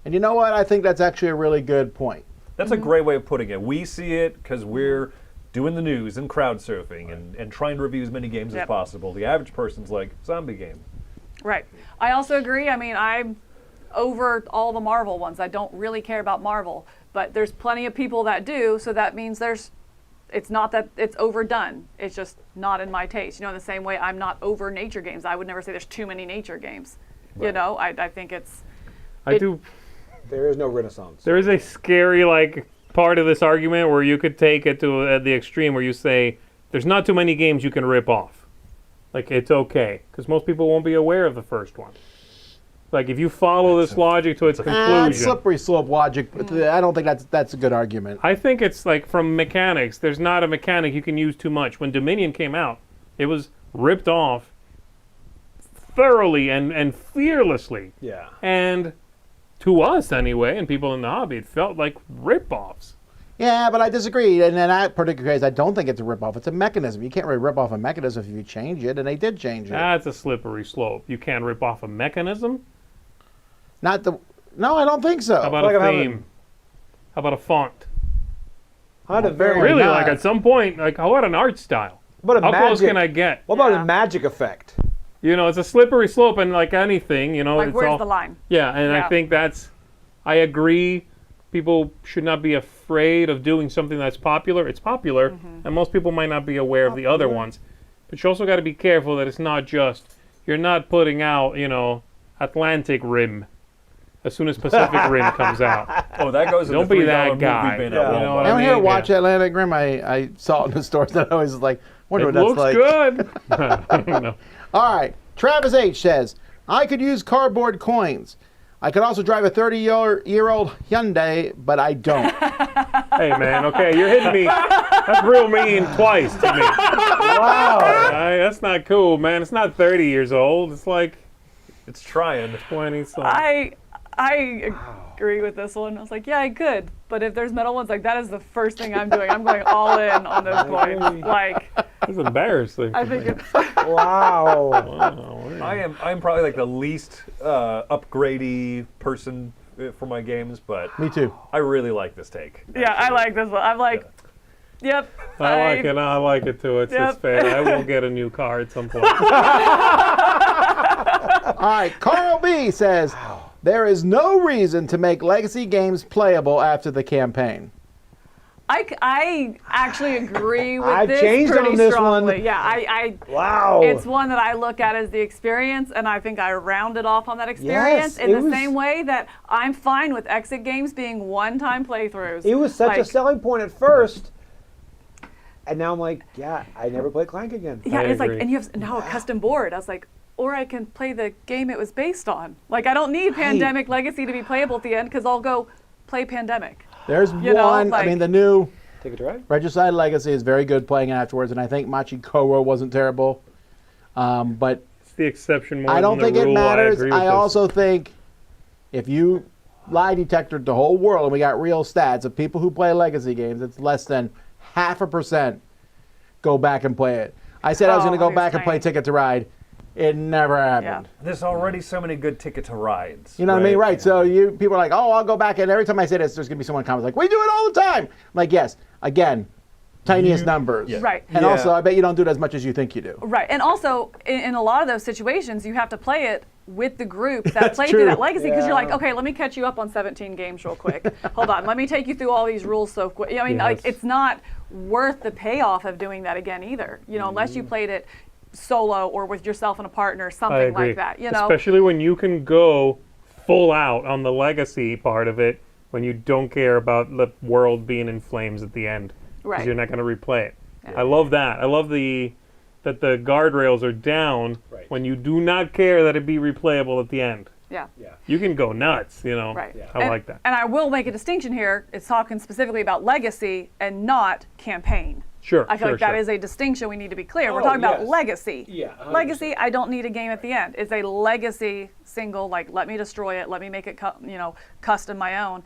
And you know what? I think that's actually a really good point. That's a great way of putting it. We see it because we're doing the news and crowd surfing and trying to review as many games as possible. The average person's like, zombie game. Right. I also agree. I mean, I'm over all the Marvel ones. I don't really care about Marvel, but there's plenty of people that do, so that means it's not that it's overdone. It's just not in my taste. You know, in the same way I'm not over nature games. I would never say there's too many nature games. Right. You know, I think it's... There is no renaissance. There is a scary, part of this argument where you could take it to the extreme where you say, there's not too many games you can rip off. Like, it's okay. Because most people won't be aware of the first one. Like, if you follow this logic to its conclusion... slippery slope logic. But I don't think that's a good argument. I think it's like from mechanics. There's not a mechanic you can use too much. When Dominion came out, it was ripped off thoroughly and fearlessly. Yeah. And to us, anyway, and people in the hobby, it felt like rip-offs. Yeah, but I disagree. And in that particular case, I don't think it's a rip-off. It's a mechanism. You can't really rip off a mechanism if you change it, and they did change it. That's a slippery slope. You can't rip off a mechanism? No, I don't think so. How about a theme? How about a font? Really, at some point, how about an art style? How close can I get? What about a magic effect? You know, it's a slippery slope, and like anything, you know, Like, it's where's the line? Yeah, and I think I agree. People should not be afraid of doing something that's popular. It's popular, and most people might not be aware of the other ones. But you also got to be careful that it's not just, you're not putting out, Atlantic Rim as soon as Pacific Rim comes out. Oh, that goes in Don't the $3 be that movie guy. bin You know what I I'm mean? here to watch Atlantic Rim. I saw it in the stores that I was like, wonder It what that's looks like. good. No. All right. Travis H. says, I could use cardboard coins. I could also drive a 30-year-old Hyundai, but I don't. Hey, man, okay, you're hitting me. That's real mean twice to me. Wow. That's not cool, man. It's not 30 years old. It's like It's trying. 20-something. I agree with this one. I was like, yeah, I could. But if there's metal ones, that is the first thing I'm doing. I'm going all in on those coins. It's embarrassing. I think it's... Wow. Wow. I'm probably like the least upgradey person for my games, but Me too. I really like this take. Yeah, I like this one. I'm like, yep. I like it. I like it too. It's fair. I will get a new car at some point. All right. Carl B. says, there is no reason to make legacy games playable after the campaign. I actually agree with I've this changed pretty on this strongly. one. Yeah, Wow. it's one that I look at as the experience, and I think I rounded off on that experience Yes, in the same way that I'm fine with exit games being one-time playthroughs. It was such a selling point at first, and now I'm like, yeah, I never play Clank again. Yeah, I it's agree. like, and you have now a custom board. I was like, or I can play the game it was based on. Like, I don't need Pandemic Legacy to be playable at the end because I'll go play Pandemic. There's one. I mean, the new Take it to ride. Regicide Legacy is very good playing it afterwards, and I think Machi Koro wasn't terrible. But It's the exception more I don't than think the it rule. matters. agree with I this. also think if you lie detectored the whole world, and we got real stats of people who play legacy games, it's less than 0.5% go back and play it. I said I was going to go back and play Ticket to Ride. It never happened. There's already so many good Ticket to Rides. You know what I mean? Right. So people are like, oh, I'll go back. And every time I say this, there's going to be someone comments like, we do it all the time. I'm like, yes. Again, tiniest numbers. Yeah. Right. And also, I bet you don't do it as much as you think you do. Right, and also in a lot of those situations, you have to play it with the group that played true. through that legacy because you're like, okay, let me catch you up on 17 games real quick. Hold on, let me take you through all these rules so quick. I mean, like, it's not worth the payoff of doing that again either. You know, unless you played it solo or with yourself and a partner, something like that. You know, especially when you can go full out on the legacy part of it when you don't care about the world being in flames at the end. Because you're not going to replay it. I love that. I love that the guardrails are down when you do not care that it be replayable at the end. Yeah. You can go nuts, you know. Right. I like that. And I will make a distinction here. It's talking specifically about legacy and not campaign. Sure. I feel like that is a distinction we need to be clear. We're Oh, talking about yes. legacy. Yeah, 100%. Legacy, I don't need a game at the end. It's a legacy single, like, let me destroy it, let me make it custom my own.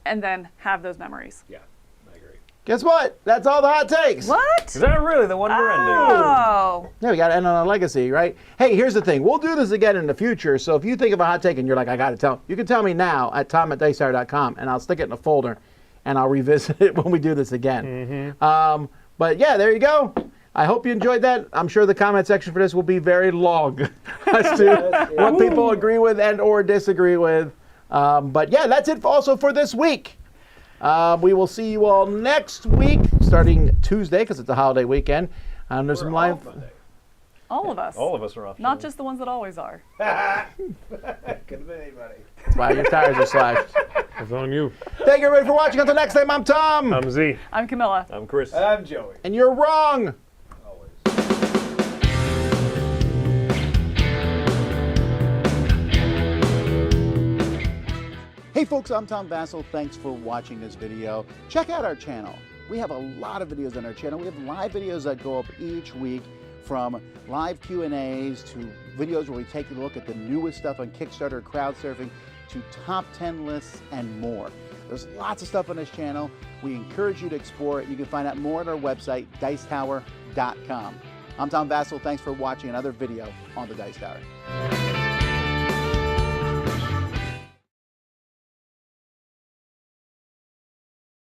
and then have those memories. Yeah, I agree. Guess what? That's all the hot takes. What? Is that really the one we're ending? Oh. Yeah, we got to end on a legacy, right? Hey, here's the thing. We'll do this again in the future. So if you think of a hot take and you're like, I got to tell, you can tell me now at tom@dicetower.com, and I'll stick it in a folder, and I'll revisit it when we do this again. But yeah, there you go. I hope you enjoyed that. I'm sure the comment section for this will be very long as to what people agree with and or disagree with. But yeah, that's it also for this week. We will see you all next week, starting Tuesday, because it's a holiday weekend. There's some live. All of us. All of us are off. Not just the ones that always are. Could have been anybody. That's why your tires are slashed. It's on you. Thank you, everybody, for watching. Until next time, I'm Tom. I'm Z. I'm Camilla. I'm Chris. I'm Joey. And you're wrong. Hey folks, I'm Tom Vasel. Thanks for watching this video. Check out our channel. We have a lot of videos on our channel. We have live videos that go up each week, from live Q&As to videos where we take a look at the newest stuff on Kickstarter, crowdsurfing, to top 10 lists and more. There's lots of stuff on this channel. We encourage you to explore it. You can find out more at our website, dicetower.com. I'm Tom Vasel. Thanks for watching another video on the Dice Tower.